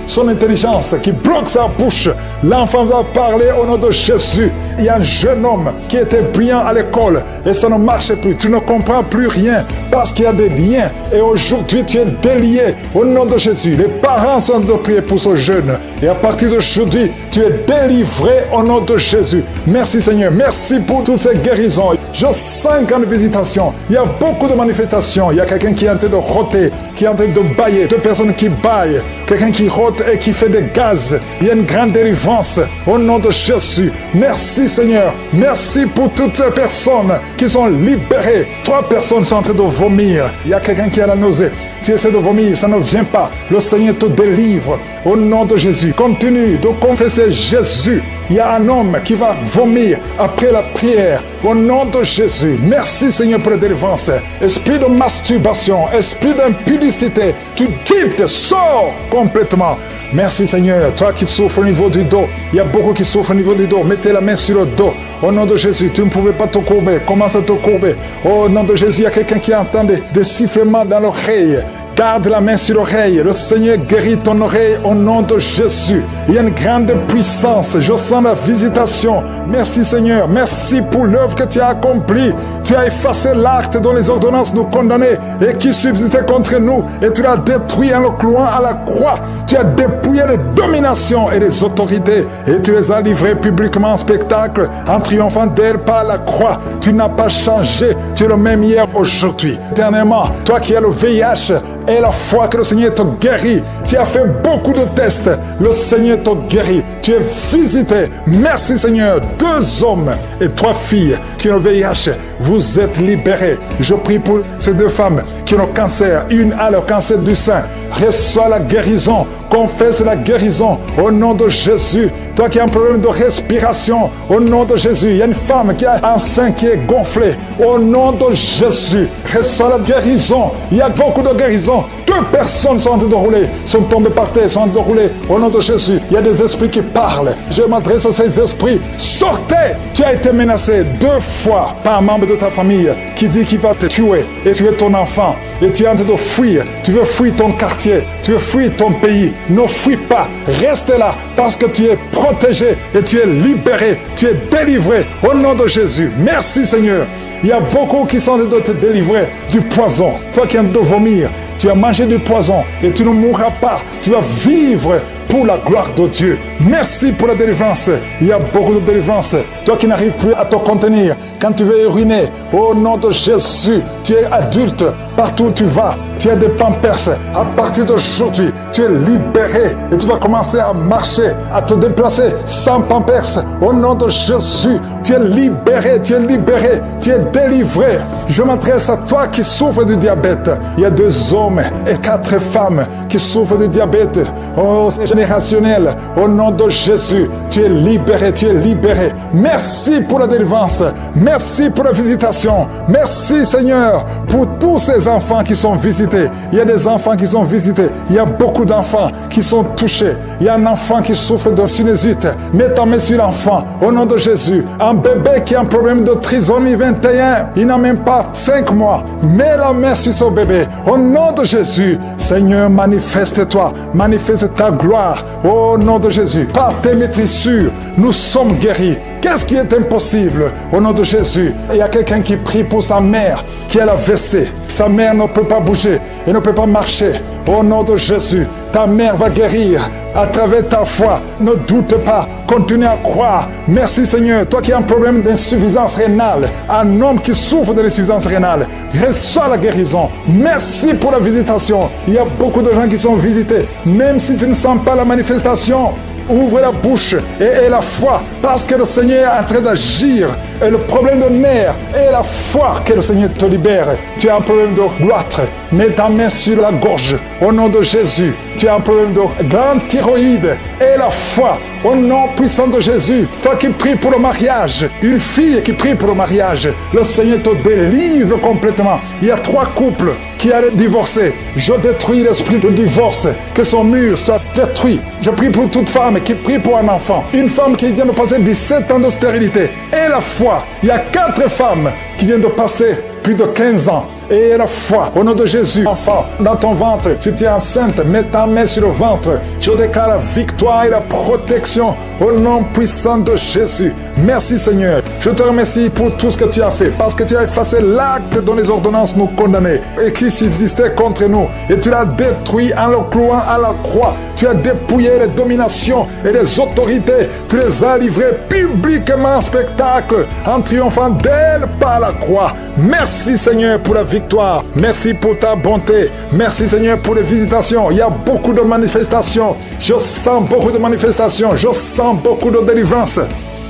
son intelligence, qui bloque sa bouche. L'enfant va parler au nom de Jésus. Il y a un jeune homme qui était brillant à l'école et ça ne marche plus. Tu ne comprends plus rien parce qu'il y a des liens. Et aujourd'hui, tu es délié au nom de Jésus. Les parents sont de prier pour ce jeune. Et à partir d'aujourd'hui, tu es délivré au nom de Jésus. Merci Seigneur. Merci pour toutes ces guérisons. Je sens une grande visitation. Il y a beaucoup de manifestations. Il y a quelqu'un qui est en train de rôter, qui est en train de bailler. 2 personnes qui baillent. Quelqu'un qui rôte et qui fait des gaz. Il y a une grande délivrance au nom de Jésus. Merci Seigneur. Merci pour toutes ces personnes qui sont libérées. 3 personnes sont en train de vomir. Il y a quelqu'un qui a la nausée. Tu essaies de vomir, ça ne vient pas. Le Seigneur te délivre au nom de Jésus. Continue de confesser Jésus il y a un homme qui va vomir après la prière. Au nom de Jésus, merci Seigneur pour la délivrance. Esprit de masturbation, esprit d'impudicité, tu quittes, sors complètement. Merci Seigneur, toi qui souffres au niveau du dos. Il y a beaucoup qui souffrent au niveau du dos. Mettez la main sur le dos. Au nom de Jésus, tu ne pouvais pas te courber. Commence à te courber. Au nom de Jésus, il y a quelqu'un qui entend des sifflements dans l'oreille. Garde la main sur l'oreille. Le Seigneur guérit ton oreille au nom de Jésus. Il y a une grande puissance. Je sens la visitation. Merci Seigneur. Merci pour l'œuvre que tu as accomplie. Tu as effacé l'acte dont les ordonnances nous condamnaient et qui subsistait contre nous. Et tu l'as détruit en le clouant à la croix. Tu as dépouillé les dominations et les autorités. Et tu les as livrées publiquement en spectacle en triomphant d'elles par la croix. Tu n'as pas changé. Tu es le même hier, aujourd'hui. Éternellement, toi qui as le VIH, et la foi que le Seigneur te guérit. Tu as fait beaucoup de tests. Le Seigneur te guérit. Tu es visité. Merci Seigneur. 2 hommes et 3 filles qui ont le VIH. Vous êtes libérés. Je prie pour ces 2 femmes qui ont le cancer. Une a le cancer du sein. Reçois la guérison. Confesse la guérison au nom de Jésus. Toi qui as un problème de respiration, au nom de Jésus. Il y a une femme qui a un sein qui est gonflé. Au nom de Jésus, reçois la guérison. Il y a beaucoup de guérisons. 2 personnes sont en train de rouler, sont tombées par terre, sont en train de rouler. Au nom de Jésus, il y a des esprits qui parlent. Je m'adresse à ces esprits. Sortez! Tu as été menacé 2 fois par un membre de ta famille qui dit qu'il va te tuer et tuer ton enfant. Et tu es en train de fuir. Tu veux fuir ton quartier. Tu veux fuir ton pays. Ne fuis pas. Reste là parce que tu es protégé et tu es libéré. Tu es délivré au nom de Jésus. Merci Seigneur. Il y a beaucoup qui sont en train de te délivrer du poison. Toi qui es en train de vomir, tu as mangé du poison et tu ne mourras pas. Tu vas vivre pour la gloire de Dieu. Merci pour la délivrance. Il y a beaucoup de délivrance. Toi qui n'arrives plus à te contenir, quand tu veux uriner, au nom de Jésus, tu es adulte. Partout où tu vas, tu as des pampers. À partir d'aujourd'hui, tu es libéré et tu vas commencer à marcher, à te déplacer sans pampers. Au nom de Jésus, tu es libéré, tu es libéré, tu es délivré. Je m'adresse à toi qui souffres du diabète. Il y a 2 hommes et 4 femmes qui souffrent du diabète. Oh, c'est générationnel. Au nom de Jésus, tu es libéré, tu es libéré. Merci pour la délivrance. Merci pour la visitation. Merci Seigneur pour tous ces enfants qui sont visités. Il y a des enfants qui sont visités. Il y a beaucoup d'enfants qui sont touchés. Il y a un enfant qui souffre de sinusite. Mets ta main sur l'enfant. Au nom de Jésus. Un bébé qui a un problème de trisomie 21. Il n'a même pas 5 mois. Mets la main sur ce bébé. Au nom de Jésus. Seigneur, manifeste-toi. Manifeste ta gloire. Au nom de Jésus. Par tes maîtrissures, nous sommes guéris. Qu'est-ce qui est impossible? Au nom de Jésus. Il y a quelqu'un qui prie pour sa mère qui a la WC. Sa mère ne peut pas bouger et ne peut pas marcher. Au nom de Jésus, ta mère va guérir à travers ta foi. Ne doute pas. Continue à croire. Merci Seigneur. Toi qui as un problème d'insuffisance rénale, un homme qui souffre de l'insuffisance rénale, reçois la guérison. Merci pour la visitation. Il y a beaucoup de gens qui sont visités. Même si tu ne sens pas la manifestation, ouvre la bouche et aie la foi parce que le Seigneur est en train d'agir. Et le problème de nerf est la foi que le Seigneur te libère. Tu as un problème de goitre, mets ta main sur la gorge au nom de Jésus. Tu as un problème de grande thyroïde et la foi au nom puissant de Jésus. Toi qui pries pour le mariage, une fille qui prie pour le mariage, le Seigneur te délivre complètement. Il y a 3 couples qui allaient divorcer. Je détruis l'esprit de divorce, que son mur soit détruit. Je prie pour toute femme qui prie pour un enfant. Une femme qui vient de passer 17 ans de stérilité. Et la foi. Il y a 4 femmes qui viennent de passer plus de 15 ans. Et la foi, au nom de Jésus, enfant, dans ton ventre, si tu es enceinte, mets ta main sur le ventre. Je déclare la victoire et la protection au nom puissant de Jésus. Merci Seigneur. Je te remercie pour tout ce que tu as fait, parce que tu as effacé l'acte dont les ordonnances nous condamnaient et qui subsistait contre nous. Et tu l'as détruit en le clouant à la croix. Tu as dépouillé les dominations et les autorités. Tu les as livrées publiquement en spectacle, en triomphant d'elles par la croix. Merci Seigneur pour la victoire. Merci pour ta bonté. Merci Seigneur pour les visitations. Il y a beaucoup de manifestations. Je sens beaucoup de manifestations. Je sens beaucoup de délivrance.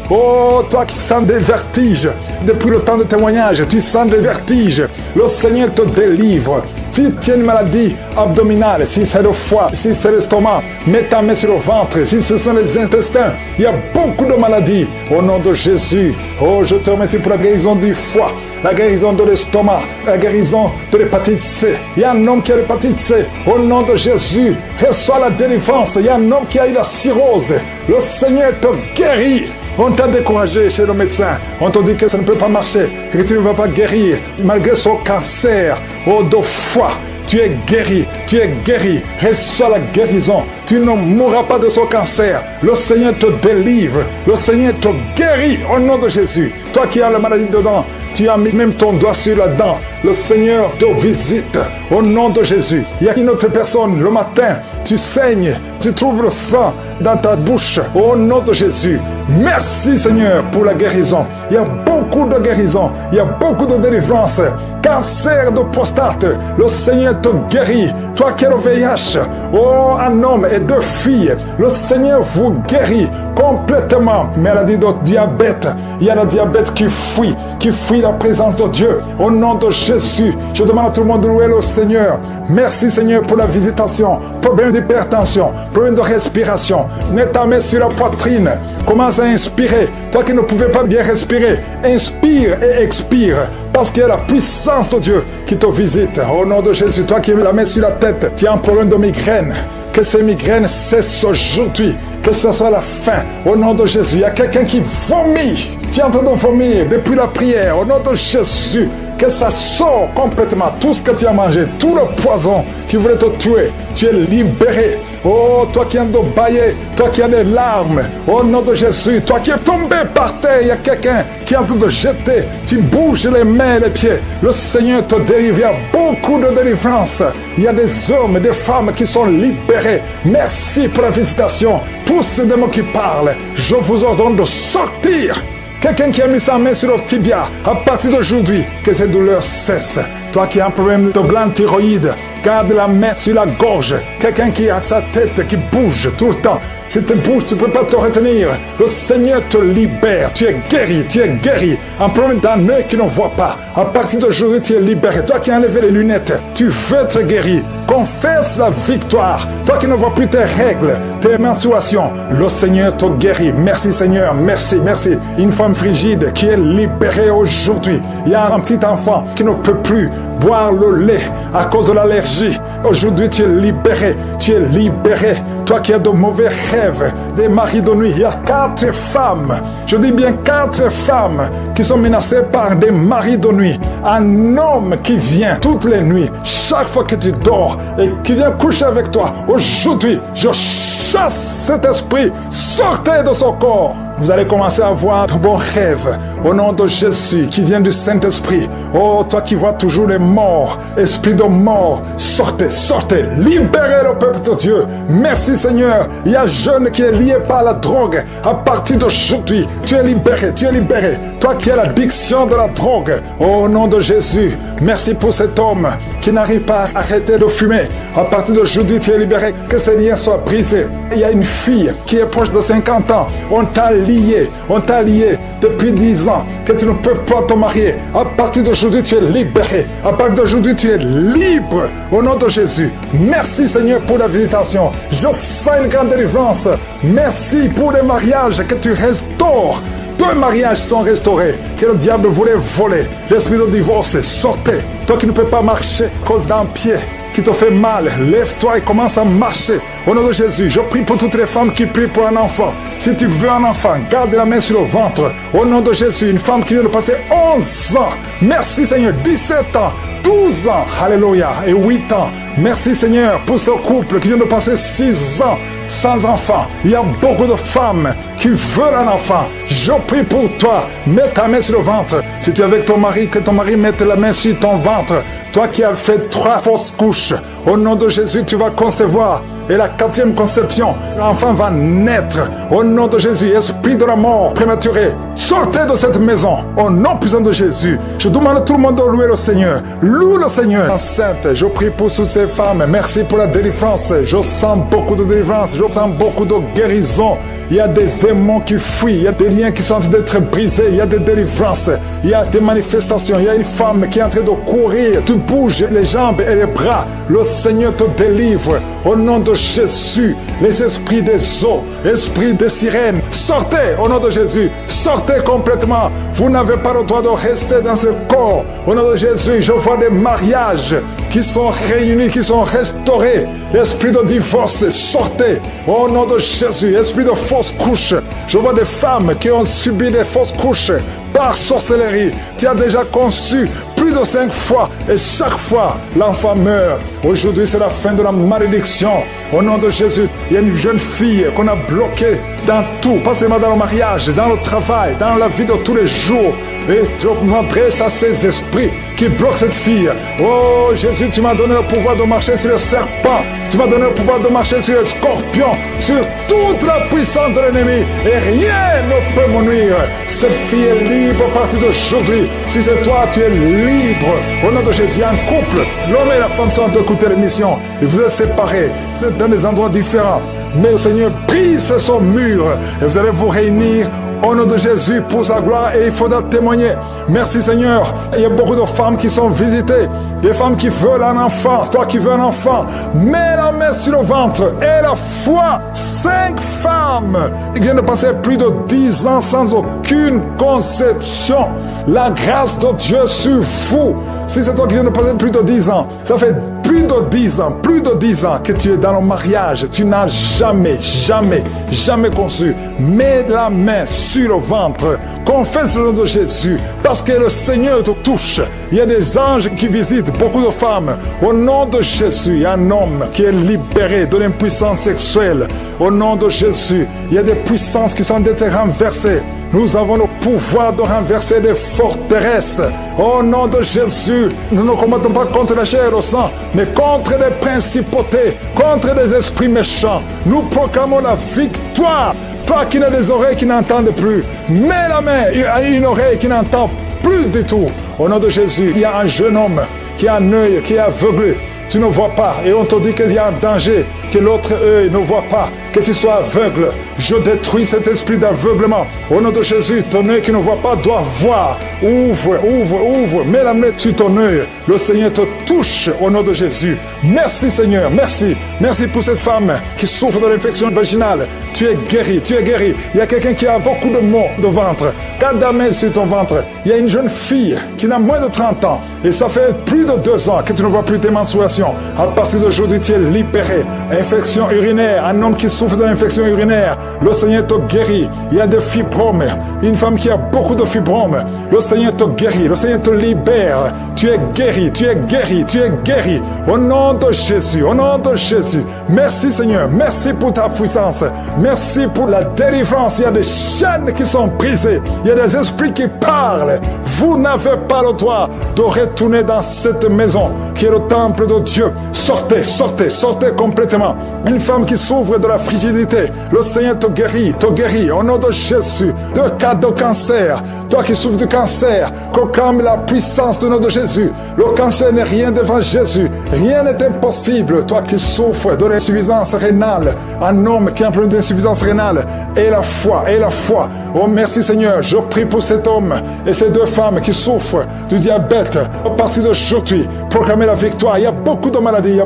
Oh, toi qui sens des vertiges, depuis le temps de témoignage, tu sens des vertiges. Le Seigneur te délivre. Si tu as une maladie abdominale, si c'est le foie, si c'est l'estomac, mets ta main sur le ventre. Si ce sont les intestins, il y a beaucoup de maladies. Au nom de Jésus, oh, je te remercie pour la guérison du foie, la guérison de l'estomac, la guérison de l'hépatite C. Il y a un homme qui a l'hépatite C. Au nom de Jésus, reçois la délivrance. Il y a un homme qui a eu la cirrhose. Le Seigneur te guérit. On t'a découragé chez le médecin. On t'a dit que ça ne peut pas marcher, que tu ne vas pas guérir malgré son cancer. Oh, de foie, tu es guéri, tu es guéri. Reçois la guérison. Tu ne mourras pas de ce cancer. Le Seigneur te délivre. Le Seigneur te guérit au nom de Jésus. Toi qui as la maladie dedans, tu as mis même ton doigt sur la dent. Le Seigneur te visite au nom de Jésus. Il y a une autre personne, le matin, tu saignes, tu trouves le sang dans ta bouche au nom de Jésus. Merci Seigneur pour la guérison. Il y a beaucoup de guérison, il y a beaucoup de délivrance. Cancer de prostate, le Seigneur te guérit. Toi qui es le VIH, oh, un homme et 2 filles, le Seigneur vous guérit complètement. Maladie de diabète, il y a le diabète qui fuit la présence de Dieu. Au nom de Jésus, je demande à tout le monde de louer le Seigneur. Merci Seigneur pour la visitation. Problème d'hypertension, problème de respiration. Mets ta main sur la poitrine. Commence à inspirer. Toi qui ne pouvais pas bien respirer, inspire et expire. Parce qu'il y a la puissance de Dieu qui te visite. Au nom de Jésus, toi qui mets la main sur la tête, tu as un problème de migraine. Que ces migraines cessent aujourd'hui. Que ce soit la fin. Au nom de Jésus, il y a quelqu'un qui vomit. Tu es en train de vomir depuis la prière. Au nom de Jésus, que ça sort complètement. Tout ce que tu as mangé, tout le poison qui voulait te tuer, tu es libéré. Oh, toi qui es en train de bailler, toi qui as des larmes, au nom de Jésus, toi qui es tombé par terre, il y a quelqu'un qui est en train de jeter, tu bouges les mains et les pieds. Le Seigneur te délivre, il y a beaucoup de délivrance. Il y a des hommes et des femmes qui sont libérés. Merci pour la visitation. Tous ces démons qui parlent, je vous ordonne de sortir. Quelqu'un qui a mis sa main sur le tibia, à partir d'aujourd'hui, que ces douleurs cessent. Toi qui as un problème de glande thyroïde, garde la main sur la gorge. Quelqu'un qui a sa tête qui bouge tout le temps. Si tu bouges, tu ne peux pas te retenir. Le Seigneur te libère. Tu es guéri, tu es guéri. Un problème d'un œil qui ne voit pas. À partir d'aujourd'hui, tu es libéré. Toi qui as enlevé les lunettes, tu veux être guéri. Confesse la victoire. Toi qui ne vois plus tes règles, tes menstruations, le Seigneur te guérit. Merci Seigneur, merci, merci. Une femme frigide qui est libérée aujourd'hui. Il y a un petit enfant qui ne peut plus boire le lait à cause de l'allergie. Aujourd'hui, tu es libéré. Tu es libéré. Toi qui as de mauvais rêves, des maris de nuit. Il y a 4 femmes. Je dis bien 4 femmes qui sont menacées par des maris de nuit. Un homme qui vient toutes les nuits, chaque fois que tu dors, et qui vient coucher avec toi. Aujourd'hui, je chasse cet esprit. Sortez de son corps. Vous allez commencer à avoir de bons rêves au nom de Jésus qui vient du Saint-Esprit. Oh, toi qui vois toujours les morts, esprit de mort, sortez, sortez, libérez le peuple de Dieu. Merci Seigneur. Il y a un jeune qui est lié par la drogue. À partir d'aujourd'hui, tu es libéré, tu es libéré. Toi qui as l'addiction de la drogue, au nom de Jésus, merci pour cet homme qui n'arrive pas à arrêter de fumer. À partir d'aujourd'hui, tu es libéré. Que ces liens soient brisés. Il y a une fille qui est proche de 50 ans. On t'a lié depuis 10 ans, que tu ne peux pas te marier. À partir d'aujourd'hui, tu es libéré. À partir d'aujourd'hui, tu es libre. Au nom de Jésus. Merci Seigneur pour la visitation. Je sens une grande délivrance. Merci pour les mariages que tu restaures. 2 mariages sont restaurés que le diable voulait voler. L'esprit de divorce, sortez. Toi qui ne peux pas marcher à cause d'un pied qui te fait mal, lève-toi et commence à marcher. Au nom de Jésus, je prie pour toutes les femmes qui prient pour un enfant. Si tu veux un enfant, garde la main sur le ventre. Au nom de Jésus, une femme qui vient de passer 11 ans. Merci Seigneur, 17 ans, 12 ans, alléluia, et 8 ans. Merci Seigneur pour ce couple qui vient de passer 6 ans sans enfant. Il y a beaucoup de femmes qui veulent un enfant. Je prie pour toi. Mets ta main sur le ventre. Si tu es avec ton mari, que ton mari mette la main sur ton ventre. Toi qui as fait 3 fausses couches, au nom de Jésus, tu vas concevoir Et la 4e conception, l'enfant va naître. Au nom de Jésus, esprit de la mort prématuré, sortez de cette maison. Au nom puissant de Jésus, je demande à tout le monde de louer le Seigneur. Loue le Seigneur. Enceinte, je prie pour toutes ces femmes. Merci pour la délivrance. Je sens beaucoup de délivrance. Je sens beaucoup de guérison. Il y a des démons qui fuient. Il y a des liens qui sont en train d'être brisés. Il y a des délivrances. Il y a des manifestations. Il y a une femme qui est en train de courir. Tu bouges les jambes et les bras. Le Seigneur te délivre. Au nom de Jésus, les esprits des eaux, esprits des sirènes, sortez au nom de Jésus. Sortez complètement. Vous n'avez pas le droit de rester dans ce corps. Au nom de Jésus, je vois des mariages qui sont réunis, qui sont restaurés. Esprit de divorce, sortez. Au nom de Jésus, esprit de fausse couche. Je vois des femmes qui ont subi des fausses couches par sorcellerie. Tu as déjà conçu plus de 5 fois et chaque fois l'enfant meurt. Aujourd'hui c'est la fin de la malédiction. Au nom de Jésus, il y a une jeune fille qu'on a bloquée dans tout, pas seulement dans le mariage, dans le travail, dans la vie de tous les jours. Et je m'adresse à ces esprits qui bloquent cette fille. Oh Jésus, tu m'as donné le pouvoir de marcher sur les serpents. Tu m'as donné le pouvoir de marcher sur les scorpions, sur toute la puissance de l'ennemi. Et rien ne peut me nuire. Cette fille est libre à partir d'aujourd'hui. Si c'est toi, tu es libre. Au nom de Jésus, un couple, l'homme et la femme sont en train d'écouter l'émission. Et vous êtes séparés. Vous êtes dans des endroits différents. Mais le Seigneur brise son mur. Et vous allez vous réunir au nom de Jésus pour sa gloire et il faudra témoigner. Merci Seigneur. Il y a beaucoup de femmes qui sont visitées. Des femmes qui veulent un enfant. Toi qui veux un enfant, mets la main sur le ventre. Et la foi, 5 femmes qui viennent de passer plus de 10 ans sans aucune conception. La grâce de Dieu sur vous. Si c'est toi qui viens de passer plus de 10 ans, ça fait plus de 10 ans que tu es dans le mariage. Tu n'as jamais conçu. Mets la main sur le ventre. Confesse le nom de Jésus. Parce que le Seigneur te touche. Il y a des anges qui visitent beaucoup de femmes. Au nom de Jésus, il y a un homme qui est libéré de l'impuissance sexuelle. Au nom de Jésus, il y a des puissances qui sont d'être renversées. Nous avons le pouvoir de renverser des forteresses. Au nom de Jésus, nous ne combattons pas contre la chair et le sang, mais contre des principautés, contre des esprits méchants. Nous proclamons la victoire. Toi qui n'as des oreilles qui n'entendent plus, mets la main à une oreille qui n'entend plus du tout. Au nom de Jésus, il y a un jeune homme qui a un œil qui est aveuglé. Tu ne vois pas et on te dit qu'il y a un danger, que l'autre œil ne voit pas, que tu sois aveugle. Je détruis cet esprit d'aveuglement. Au nom de Jésus, ton œil qui ne voit pas doit voir. Ouvre, mets la main sur ton œil. Le Seigneur te touche au nom de Jésus. Merci Seigneur, merci pour cette femme qui souffre de l'infection vaginale. Tu es guéri. Il y a quelqu'un qui a beaucoup de maux de ventre. Garde la main sur ton ventre. Il y a une jeune fille qui n'a moins de 30 ans et ça fait plus de 2 ans que tu ne vois plus tes menstruations. À partir d'aujourd'hui, tu es libéré. Infection urinaire, un homme qui souffre de l'infection urinaire, le Seigneur te guérit. Il y a des fibromes, une femme qui a beaucoup de fibromes, le Seigneur te guérit, le Seigneur te libère. Tu es guéri. Au nom de Jésus, Merci Seigneur, merci pour ta puissance, merci pour la délivrance. Il y a des chaînes qui sont brisées, il y a des esprits qui parlent. Vous n'avez pas le droit de retourner dans cette maison qui est le temple de Dieu. Sortez complètement. Une femme qui souffre de la frigidité, le Seigneur te guérit au nom de Jésus. De cas de cancer, toi qui souffres du cancer, proclame la puissance du nom de Jésus. Le cancer n'est rien devant Jésus, rien n'est impossible. Toi qui souffres de l'insuffisance rénale, un homme qui a un problème d'insuffisance rénale, et la foi. Oh merci Seigneur, je prie pour cet homme et ces 2 femmes qui souffrent du diabète. À partir d'aujourd'hui, proclamez la victoire. Il y a beaucoup de maladies.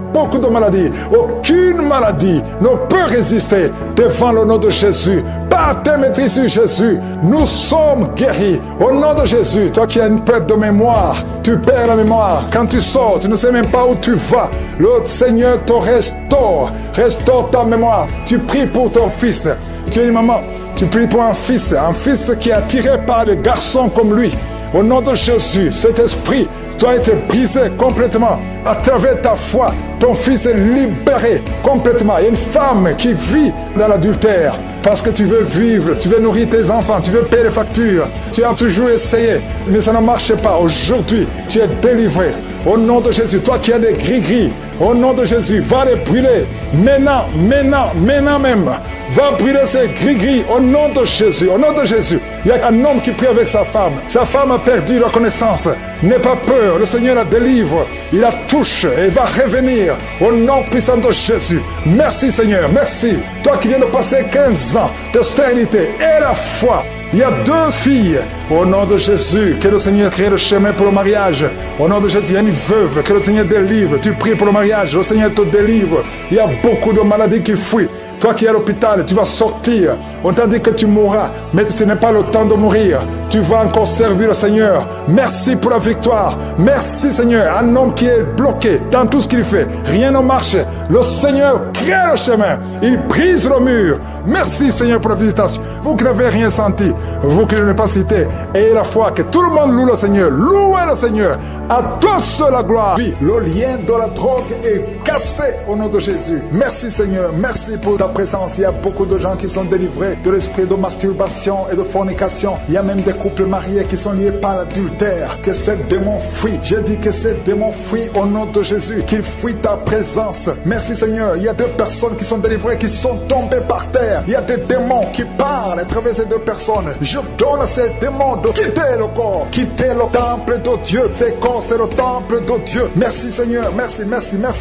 Aucune maladie ne peut résister devant le nom de Jésus. Par tes maîtrises sur Jésus, nous sommes guéris. Au nom de Jésus, toi qui as une perte de mémoire, tu perds la mémoire. Quand tu sors, tu ne sais même pas où tu vas. Le Seigneur te restaure ta mémoire. Tu pries pour ton fils. Tu es une maman, tu pries pour un fils qui est attiré par des garçons comme lui. Au nom de Jésus, cet esprit doit être brisé complètement. À travers ta foi, ton fils est libéré complètement. Il y a une femme qui vit dans l'adultère parce que tu veux vivre, tu veux nourrir tes enfants, tu veux payer les factures. Tu as toujours essayé, mais ça ne marche pas. Aujourd'hui, tu es délivré. Au nom de Jésus, toi qui as des gris-gris, au nom de Jésus, va les brûler. Maintenant même. Va brûler ces gris-gris au nom de Jésus. Au nom de Jésus. Il y a un homme qui prie avec sa femme. Sa femme a perdu la connaissance. N'aie pas peur. Le Seigneur la délivre. Il la touche et va revenir au nom puissant de Jésus. Merci Seigneur. Merci. Toi qui viens de passer 15 ans de stérilité et la foi. Il y a 2 filles. Au nom de Jésus, que le Seigneur crée le chemin pour le mariage. Au nom de Jésus, il y a une veuve. Que le Seigneur délivre. Tu pries pour le mariage. Le Seigneur te délivre. Il y a beaucoup de maladies qui fuient. Toi qui es à l'hôpital, tu vas sortir. On t'a dit que tu mourras, mais ce n'est pas le temps de mourir. Tu vas encore servir le Seigneur. Merci pour la victoire. Merci Seigneur. Un homme qui est bloqué dans tout ce qu'il fait. Rien ne marche. Le Seigneur crée le chemin. Il brise le mur. Merci Seigneur pour la visitation. Vous qui n'avez rien senti, vous qui ne l'avez pas cité, ayez la foi que tout le monde loue le Seigneur. Louez le Seigneur. À toi seul la gloire. Oui, le lien de la drogue est cassé au nom de Jésus. Merci Seigneur. Merci pour ta présence. Il y a beaucoup de gens qui sont délivrés de l'esprit de masturbation et de fornication. Il y a même des couples mariés qui sont liés par l'adultère. Que ces démons fuient. J'ai dit que ces démons fuient au nom de Jésus. Qu'ils fuient ta présence. Merci Seigneur. Il y a 2 personnes qui sont délivrées, qui sont tombées par terre. Il y a des démons qui parlent à travers ces 2 personnes. Je donne à ces démons de quitter le corps, quitter le temple de Dieu. Ces corps, c'est le temple de Dieu. Merci Seigneur. Merci.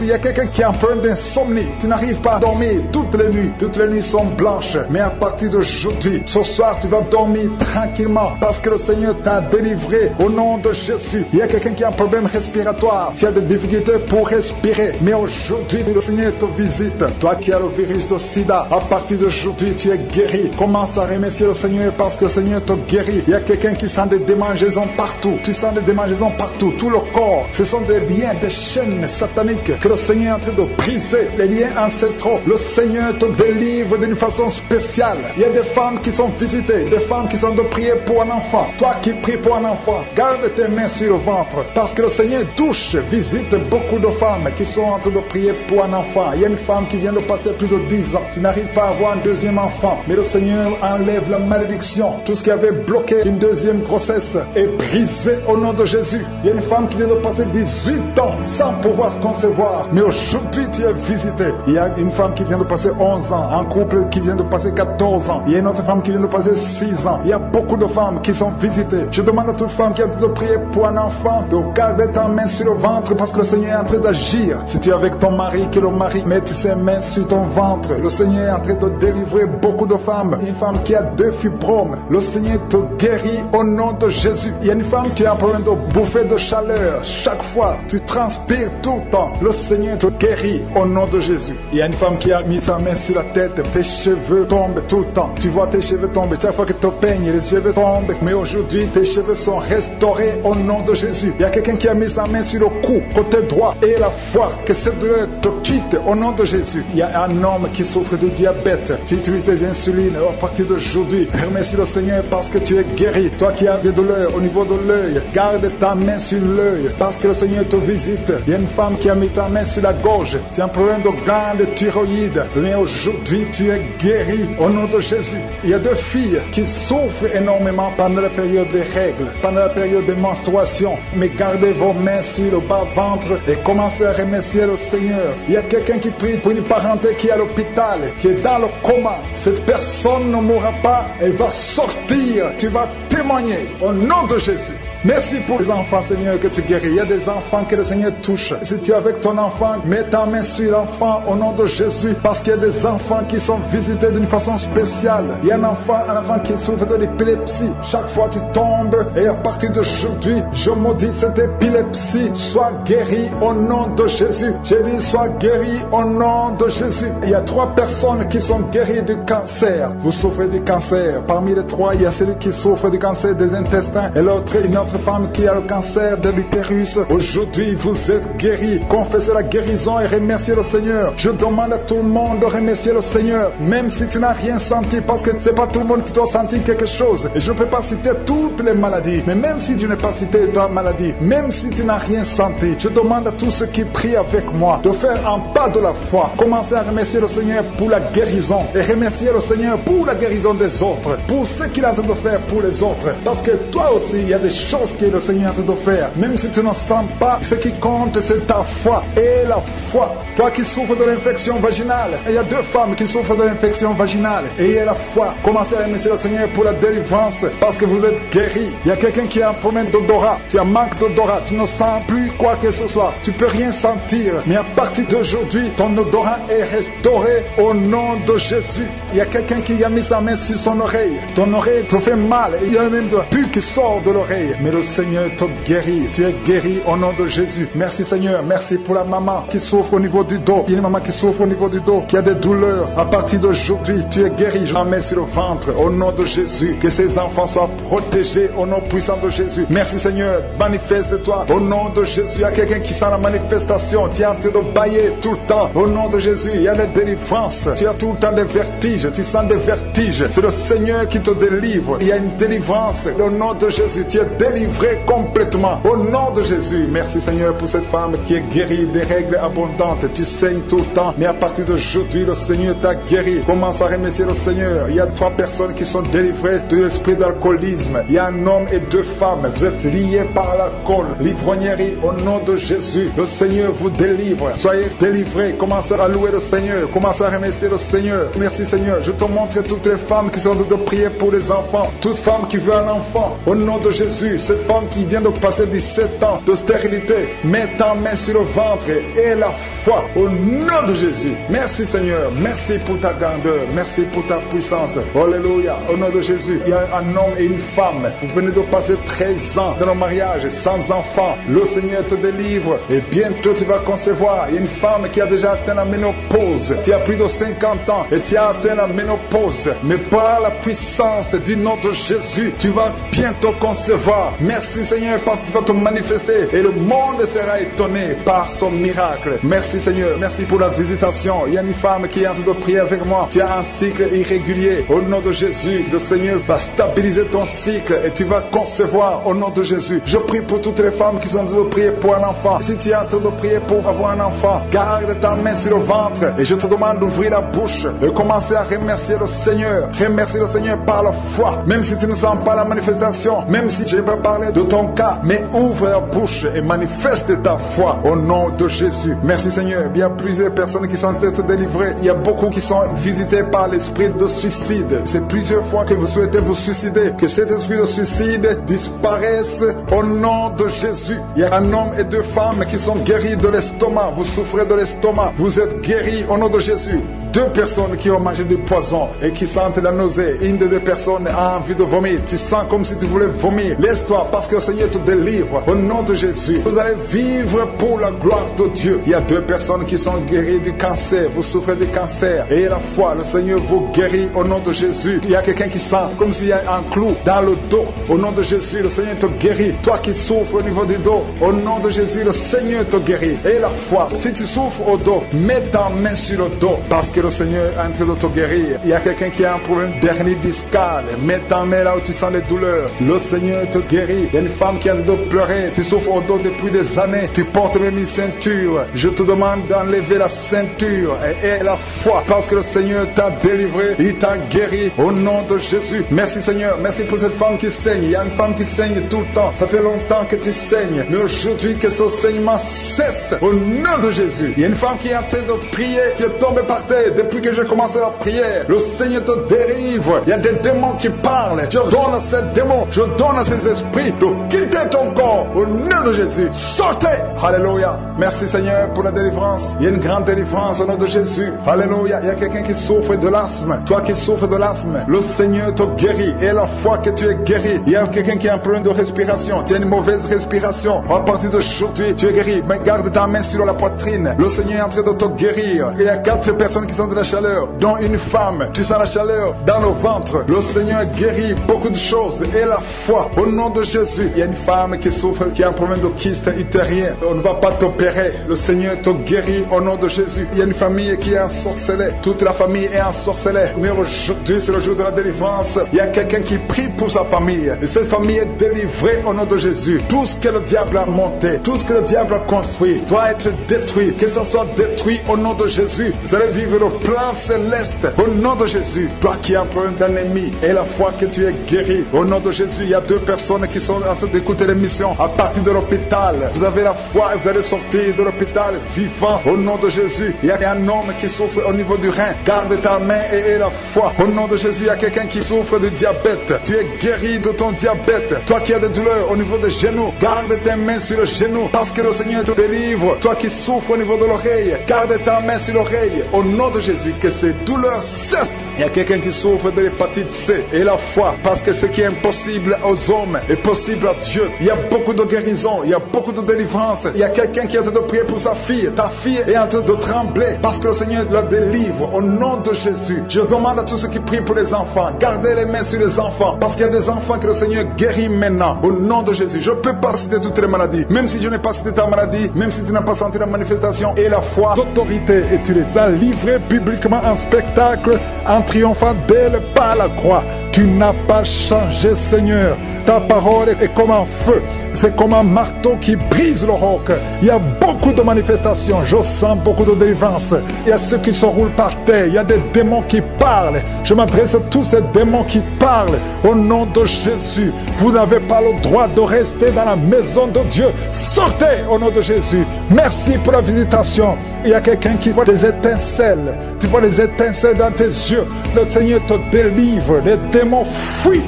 Il y a quelqu'un qui est en train d'insomnie. Tu n'arrives pas à dormir toutes les nuits. Toutes les nuits sont blanches. Mais à partir d'aujourd'hui, ce soir, tu vas dormir tranquillement parce que le Seigneur t'a délivré au nom de Jésus. Il y a quelqu'un qui a un problème respiratoire. Tu as des difficultés pour respirer. Mais aujourd'hui, le Seigneur te visite. Toi qui as le virus de sida, à partir d'aujourd'hui, tu es guéri. Commence à remercier le Seigneur parce que le Seigneur te guérit. Il y a quelqu'un qui sent des démangeaisons partout. Tu sens des démangeaisons partout. Tout le corps. Ce sont des liens, des chaînes sataniques que le Seigneur est en train de briser. Les liens ancestraux. Le Seigneur te délivre d'une façon spéciale. Il y a des femmes qui sont visitées, des femmes qui sont de prier pour un enfant. Toi qui pries pour un enfant, garde tes mains sur le ventre parce que le Seigneur touche, visite beaucoup de femmes qui sont en train de prier pour un enfant. Il y a une femme qui vient de passer plus de 10 ans. Tu n'arrives pas à avoir un deuxième enfant, mais le Seigneur enlève la malédiction. Tout ce qui avait bloqué une deuxième grossesse est brisé au nom de Jésus. Il y a une femme qui vient de passer 18 ans sans pouvoir concevoir, mais aujourd'hui tu es visité. Il y a une femme qui vient de passer 11 ans, un couple qui vient de passer 14 ans, il y a une autre femme qui vient de passer 6 ans. Il y a beaucoup de femmes qui sont visitées. Je demande à toute femme qui a de prier pour un enfant de garder ta main sur le ventre parce que le Seigneur est en train d'agir. Si tu es avec ton mari, que le mari mette ses mains sur ton ventre. Le Seigneur est en train de délivrer beaucoup de femmes. Une femme qui a 2 fibromes, le Seigneur te guérit au nom de Jésus. Il y a une femme qui a un problème de bouffée de chaleur. Chaque fois, tu transpires tout le temps. Le Seigneur te guérit au nom de Jésus. Il y a une femme qui a mis sa main sur la tête. Tes cheveux tombent tout le temps. Tu vois tes cheveux tomber. Chaque fois que tu peignes, les cheveux tombent. Mais aujourd'hui, tes cheveux sont restaurés au nom de Jésus. Il y a quelqu'un qui a mis sa main sur le cou, côté droit, et la foi, que cette douleur te quitte au nom de Jésus. Il y a un homme qui souffre de diabète. Tu utilises des insulines. À partir d'aujourd'hui, remercie le Seigneur parce que tu es guéri. Toi qui as des douleurs au niveau de l'œil, garde ta main sur l'œil parce que le Seigneur te visite. Il y a une femme qui a mis sa main sur la gorge. Tu as un problème de glande thyroïde. Mais aujourd'hui, tu es guéri au nom de Jésus. Il y a 2 filles qui souffrent énormément pendant la période des règles, pendant la période des menstruations. Mais gardez vos mains sur le bas-ventre et commencez à remercier le Seigneur. Il y a quelqu'un qui prie pour une parenté qui est à l'hôpital, qui est dans le coma. Cette personne ne mourra pas, elle va sortir. Tu vas témoigner au nom de Jésus. Merci pour les enfants, Seigneur, que tu guéris. Il y a des enfants que le Seigneur touche. Si tu es avec ton enfant, mets ta main sur l'enfant au nom de Jésus, parce qu'il y a des enfants qui sont visités d'une façon spéciale. Il y a un enfant qui souffre de l'épilepsie. Chaque fois tu tombes, et à partir d'aujourd'hui, je maudis cette épilepsie. Sois guéri au nom de Jésus. J'ai dit, sois guéri au nom de Jésus. Il y a 3 personnes qui sont guéries du cancer. Vous souffrez du cancer. Parmi les 3, il y a celui qui souffre du cancer des intestins, et l'autre, une autre femme qui a le cancer de l'utérus. Aujourd'hui, vous êtes guéris. Confessez la guérison et remerciez le Seigneur. Je demande à tout le monde de remercier le Seigneur, même si tu n'as rien senti, parce que c'est pas tout le monde qui doit sentir quelque chose. Et je ne peux pas citer toutes les maladies, mais même si tu n'as pas cité ta maladie, même si tu n'as rien senti, je demande à tous ceux qui prient avec moi de faire un pas de la foi. Commencez à remercier le Seigneur pour la guérison et remercier le Seigneur pour la guérison des autres, pour ce qu'il est en train de faire pour les autres, parce que toi aussi, il y a des choses choses que le Seigneur est en train de faire. Même si tu ne sens pas, ce qui compte, c'est ta foi. Et la foi. Toi qui souffres de l'infection vaginale, il y a 2 femmes qui souffrent de l'infection vaginale. Et la foi. Commencez à remercier le Seigneur pour la délivrance, parce que vous êtes guéris. Il y a quelqu'un qui a un problème d'odorat. Tu as manque d'odorat. Tu ne sens plus quoi que ce soit. Tu peux rien sentir. Mais à partir d'aujourd'hui, ton odorat est restauré au nom de Jésus. Il y a quelqu'un qui a mis sa main sur son oreille. Ton oreille te fait mal. Il y a même de la pus qui sort de l'oreille. Mais le Seigneur te guérit. Tu es guéri au nom de Jésus. Merci Seigneur. Merci pour la maman qui souffre au niveau du dos. Il y a une maman qui souffre au niveau du dos, qui a des douleurs. À partir d'aujourd'hui, tu es guéri. Je la mets sur le ventre au nom de Jésus. Que ses enfants soient protégés au nom puissant de Jésus. Merci Seigneur. Manifeste-toi au nom de Jésus. Il y a quelqu'un qui sent la manifestation. Tu es en train de bailler tout le temps. Au nom de Jésus, il y a des délivrances. Tu as tout le temps des vertiges. Tu sens des vertiges. C'est le Seigneur qui te délivre. Il y a une délivrance. Au nom de Jésus, tu es délivré complètement. Au nom de Jésus. Merci Seigneur pour cette femme qui est guérie des règles abondantes. Tu saignes tout le temps. Mais à partir d'aujourd'hui, le Seigneur t'a guéri. Commence à remercier le Seigneur. Il y a 3 personnes qui sont délivrées de l'esprit d'alcoolisme. Il y a un homme et 2 femmes. Vous êtes liés par l'alcool. L'ivrognerie. Au nom de Jésus. Le Seigneur vous délivre. Soyez délivrés. Commencez à louer le Seigneur. Commencez à remercier le Seigneur. Merci Seigneur. Je te montre toutes les femmes qui sont en train de prier pour les enfants. Toute femme qui veut un enfant. Au nom de Jésus. Cette femme qui vient de passer 17 ans de stérilité. Mets ta main sur le ventre et la foi. Au nom de Jésus. Merci Seigneur. Merci pour ta grandeur. Merci pour ta puissance. Alléluia. Au nom de Jésus. Il y a un homme et une femme. Vous venez de passer 13 ans dans le mariage sans enfant. Le Seigneur te délivre. Et bientôt tu vas concevoir. Il y a une femme qui a déjà atteint la ménopause. Tu as plus de 50 ans et tu as atteint la ménopause. Mais par la puissance du nom de Jésus, tu vas bientôt concevoir. Merci Seigneur parce que tu vas te manifester et le monde sera étonné par son miracle. Merci Seigneur. Merci pour la visitation. Il y a une femme qui est en train de prier avec moi. Tu as un cycle irrégulier. Au nom de Jésus, le Seigneur va stabiliser ton cycle et tu vas concevoir au nom de Jésus. Je prie pour toutes les femmes qui sont en train de prier pour un enfant. Si tu es en train de prier pour avoir un enfant, garde ta main sur le ventre et je te demande d'ouvrir la bouche et commencer à remercier le Seigneur. Remercier le Seigneur par la foi. Même si tu ne sens pas la manifestation, même si je ne vais pas parler de ton cas, mais ouvre la bouche et manifeste ta foi au nom de Jésus. Merci Seigneur. Il y a plusieurs personnes qui sont en train de délivrer. Il y a beaucoup qui sont visités par l'esprit de suicide. C'est plusieurs fois que vous souhaitez vous suicider. Que cet esprit de suicide disparaisse au nom de Jésus. Il y a un homme et 2 femmes qui sont guéris de l'estomac. Vous souffrez de l'estomac. Vous êtes guéris au nom de Jésus. 2 personnes qui ont mangé du poison et qui sentent la nausée. Une des 2 personnes a envie de vomir. Tu sens comme si tu voulais vomir. Laisse-toi parce que le Seigneur te délivre. Au nom de Jésus, vous allez vivre pour la gloire de Dieu. Il y a 2 personnes qui sont guéries du cancer. Vous souffrez du cancer. Et la foi, le Seigneur vous guérit au nom de Jésus. Il y a quelqu'un qui sent comme s'il y a un clou dans le dos. Au nom de Jésus, le Seigneur te guérit. Toi qui souffres au niveau du dos, au nom de Jésus, le Seigneur te guérit. Et la foi, si tu souffres au dos, mets ta main sur le dos parce que le Seigneur est en train de te guérir. Il y a quelqu'un qui a un problème d'hernie discale. Mets ta main là où tu sens les douleurs. Le Seigneur te guérit. Il y a une femme qui a en train de pleurer. Tu souffres au dos depuis des années. Tu portes même une ceinture. Je te demande d'enlever la ceinture et la foi parce que le Seigneur t'a délivré. Il t'a guéri au nom de Jésus. Merci Seigneur. Merci pour cette femme qui saigne. Il y a une femme qui saigne tout le temps. Ça fait longtemps que tu saignes. Mais aujourd'hui que ce saignement cesse au nom de Jésus. Il y a une femme qui est en train de prier. Tu es tombé par terre depuis que j'ai commencé la prière. Le Seigneur te délivre. Il y a des démons qui parlent. Je donne à ces démons, je donne à ces esprits de quitter ton corps au nom de Jésus. Sortez. Alléluia. Merci Seigneur pour la délivrance. Il y a une grande délivrance au nom de Jésus. Alléluia. Il y a quelqu'un qui souffre de l'asthme. Toi qui souffres de l'asthme, le Seigneur te guérit. Et la foi que tu es guéri. Il y a quelqu'un qui a un problème de respiration. Tu as une mauvaise respiration. À partir d'aujourd'hui, tu es guéri. Mais garde ta main sur la poitrine. Le Seigneur est en train de te guérir. Il y a 4 personnes qui sont de la chaleur, dont une femme. Tu sens la chaleur dans le ventre. Le Seigneur guérit beaucoup de choses. Et la foi, au nom de Jésus. Il y a une femme qui souffre, qui a un problème de kyste utérien. On ne va pas t'opérer. Le Seigneur te guérit au nom de Jésus. Il y a une famille qui est ensorcelée. Toute la famille est ensorcelée. Mais aujourd'hui, c'est le jour de la délivrance. Il y a quelqu'un qui prie pour sa famille. Et cette famille est délivrée au nom de Jésus. Tout ce que le diable a monté, tout ce que le diable a construit, doit être détruit. Que ça soit détruit au nom de Jésus. Vous allez vivre le plan céleste. Au nom de Jésus, toi qui as un problème d'anémie et la foi que tu es guéri. Au nom de Jésus, il y a 2 personnes qui sont en train d'écouter l'émission à partir de l'hôpital. Vous avez la foi et vous allez sortir de l'hôpital vivant. Au nom de Jésus, il y a un homme qui souffre au niveau du rein. Garde ta main et aie la foi. Au nom de Jésus, il y a quelqu'un qui souffre de diabète. Tu es guéri de ton diabète. Toi qui as des douleurs au niveau des genoux, garde tes mains sur le genou parce que le Seigneur te délivre. Toi qui souffres au niveau de l'oreille, garde ta main sur l'oreille. Au nom de Jésus, que ces douleurs cessent. Il y a quelqu'un qui souffre de l'hépatite C et la foi, parce que ce qui est impossible aux hommes est possible à Dieu. Il y a beaucoup de guérison, il y a beaucoup de délivrance. Il y a quelqu'un qui est en train de prier pour sa fille. Ta fille est en train de trembler parce que le Seigneur la délivre. Au nom de Jésus, je demande à tous ceux qui prient pour les enfants, gardez les mains sur les enfants, parce qu'il y a des enfants que le Seigneur guérit maintenant. Au nom de Jésus, je ne peux pas citer toutes les maladies, même si je n'ai pas cité ta maladie, même si tu n'as pas senti la manifestation et la foi, l'autorité, et tu les as livrés publiquement en spectacle, en triomphant d'elle par la croix. Tu n'as pas changé, Seigneur. Ta parole est comme un feu. C'est comme un marteau qui brise le roc. Il y a beaucoup de manifestations. Je sens beaucoup de délivrance. Il y a ceux qui se roulent par terre. Il y a des démons qui parlent. Je m'adresse à tous ces démons qui parlent. Au nom de Jésus, vous n'avez pas le droit de rester dans la maison de Dieu. Sortez au nom de Jésus. Merci pour la visitation. Il y a quelqu'un qui voit des étincelles. Tu vois les étincelles dans tes yeux. Le Seigneur te délivre. Les démons fuient.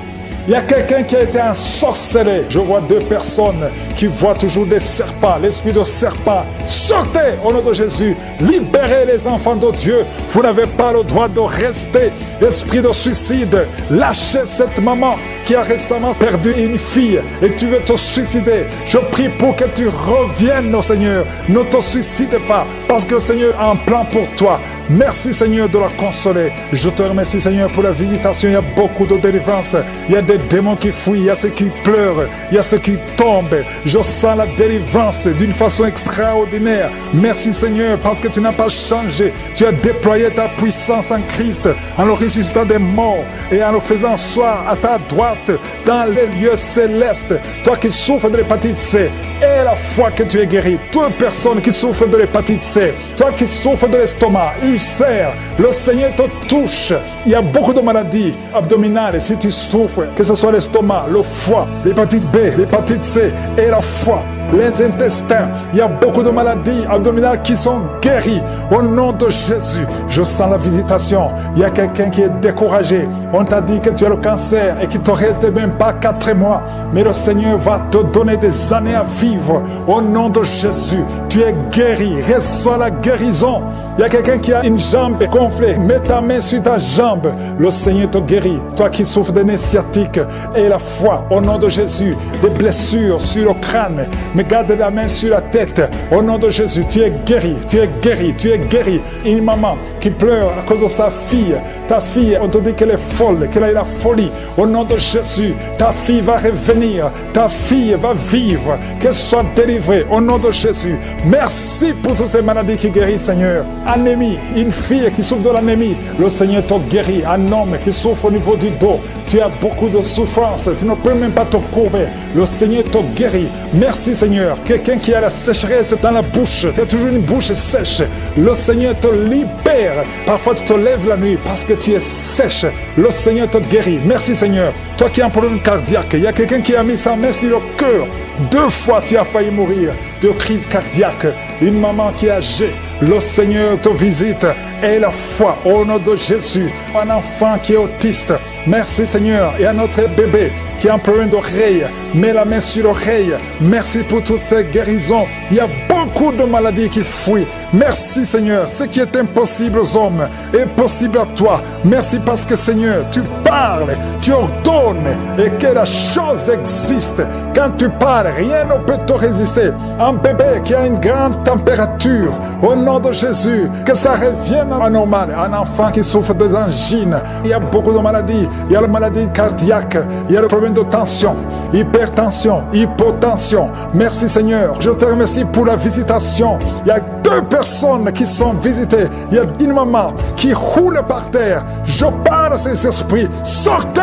Il y a quelqu'un qui a été ensorcelé. Je vois 2 personnes qui voient toujours des serpents, l'esprit de serpent. Sortez au nom de Jésus. Libérez les enfants de Dieu. Vous n'avez pas le droit de rester. Esprit de suicide, lâchez cette maman qui a récemment perdu une fille et tu veux te suicider. Je prie pour que tu reviennes au Seigneur. Ne te suicide pas parce que le Seigneur a un plan pour toi. Merci Seigneur de la consoler. Je te remercie Seigneur pour la visitation. Il y a beaucoup de délivrance. Il y a des démons qui fuient. Il y a ceux qui pleurent. Il y a ceux qui tombent. Je sens la délivrance d'une façon extraordinaire. Merci Seigneur parce que tu n'as pas changé. Tu as déployé ta puissance en Christ en le ressuscitant des morts et en le faisant asseoir à ta droite dans les lieux célestes. Toi qui souffres de l'hépatite C, et la foi que tu es guéri. Toi personne qui souffre de l'hépatite C, toi qui souffres de l'estomac, ulcère, le Seigneur te touche. Il y a beaucoup de maladies abdominales si tu souffres, que ce soit l'estomac, le foie, l'hépatite B, l'hépatite C et la foi, les intestins. Il y a beaucoup de maladies abdominales qui sont guéries. Au nom de Jésus, je sens la visitation. Il y a quelqu'un qui est découragé. On t'a dit que tu as le cancer et qu'il te reste même pas 4 mois. Mais le Seigneur va te donner des années à vivre. Au nom de Jésus, tu es guéri. Reçois la guérison. Il y a quelqu'un qui a une jambe gonflée. Mets ta main sur ta jambe. Le Seigneur te guérit. Toi qui souffres de nez sciatique et la foi, au nom de Jésus, des blessures sur le crâne. Mais garde la main sur la tête. Au nom de Jésus, tu es guéri. Tu es guéri. Tu es guéri. Une maman qui pleure à cause de sa fille. Ta fille, on te dit qu'elle est folle, qu'elle a eu la folie. Au nom de Jésus, ta fille va revenir. Ta fille va vivre. Qu'elle soit délivrée. Au nom de Jésus. Merci pour toutes ces maladies qui guérissent, Seigneur. Anémie, une fille qui souffre de l'anémie. Le Seigneur te guérit. Un homme qui souffre au niveau du dos. Tu as beaucoup de souffrance. Tu ne peux même pas te courber. Le Seigneur te guérit. Merci, Seigneur. Quelqu'un qui a la sécheresse dans la bouche. Tu as toujours une bouche sèche. Le Seigneur te libère. Parfois, tu te lèves la nuit parce que tu es sèche. Le Seigneur te guérit. Merci, Seigneur. Toi qui as un problème cardiaque, il y a quelqu'un qui a mis sa main sur le cœur. 2 fois, tu as failli mourir de crise cardiaque. Une maman qui est âgée. Le Seigneur te visite. Et la foi au nom de Jésus. Un enfant qui est autiste. Merci, Seigneur. Et un autre bébé qui a un problème d'oreille. Mets la main sur l'oreille. Merci pour toutes ces guérisons. Il y a beaucoup de maladies qui fuient. Merci, Seigneur. Ce qui est impossible aux hommes est possible à toi. Merci parce que, Seigneur, tu parles, tu ordonnes et que la chose existe. Quand tu parles, rien ne peut te résister. Un bébé qui a une grande température, au nom de Jésus, que ça revienne à normal. Un enfant qui souffre des angines. Il y a beaucoup de maladies. Il y a la maladie cardiaque. Il y a le problème de tension, hypertension, hypotension. Merci Seigneur. Je te remercie pour la visitation. Il y a 2 personnes qui sont visitées. Il y a une maman qui roule par terre. Je parle à ces esprits. Sortez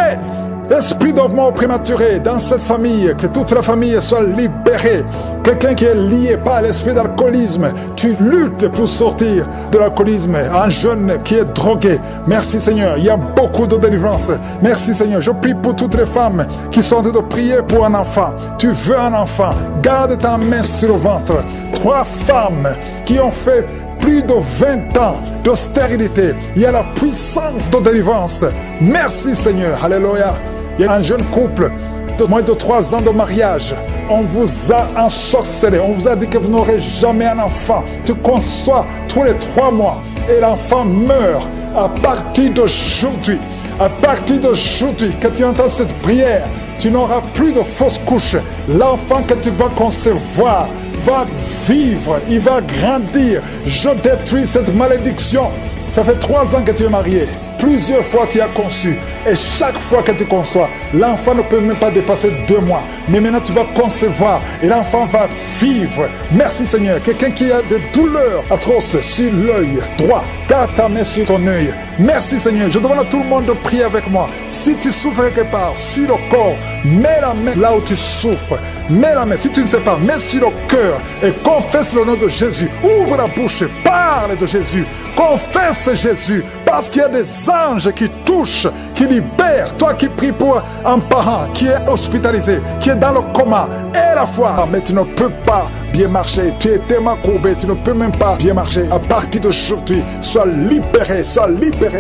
Esprit de mort prématuré dans cette famille, que toute la famille soit libérée. Quelqu'un qui est lié par l'esprit d'alcoolisme, tu luttes pour sortir de l'alcoolisme. Un jeune qui est drogué, merci Seigneur, il y a beaucoup de délivrance. Merci Seigneur, je prie pour toutes les femmes qui sont en train de prier pour un enfant. Tu veux un enfant, garde ta main sur le ventre. 3 femmes qui ont fait plus de 20 ans de stérilité. Il y a la puissance de délivrance. Merci Seigneur, alléluia. Il y a un jeune couple de moins de 3 ans de mariage. On vous a ensorcelé. On vous a dit que vous n'aurez jamais un enfant. Tu conçois tous les 3 mois et l'enfant meurt. À partir d'aujourd'hui, à partir d'aujourd'hui, que tu entends cette prière, tu n'auras plus de fausses couches. L'enfant que tu vas concevoir va vivre, il va grandir. Je détruis cette malédiction. Ça fait 3 ans que tu es marié. Plusieurs fois tu as conçu. Et chaque fois que tu conçois, l'enfant ne peut même pas dépasser 2 mois. Mais maintenant tu vas concevoir et l'enfant va vivre. Merci Seigneur. Quelqu'un qui a des douleurs atroces sur l'œil droit, garde ta main sur ton œil. Merci Seigneur. Je demande à tout le monde de prier avec moi. Si tu souffres quelque part sur le corps, mets la main là où tu souffres. Mets la main, si tu ne sais pas, mets sur le cœur et confesse le nom de Jésus. Ouvre la bouche, parle de Jésus. Confesse Jésus, parce qu'il y a des anges qui touchent, qui libèrent. Toi qui pries pour un parent qui est hospitalisé, qui est dans le coma, et la foi, mais tu ne peux pas bien marcher. Tu es tellement courbé, tu ne peux même pas bien marcher. À partir d'aujourd'hui, sois libéré,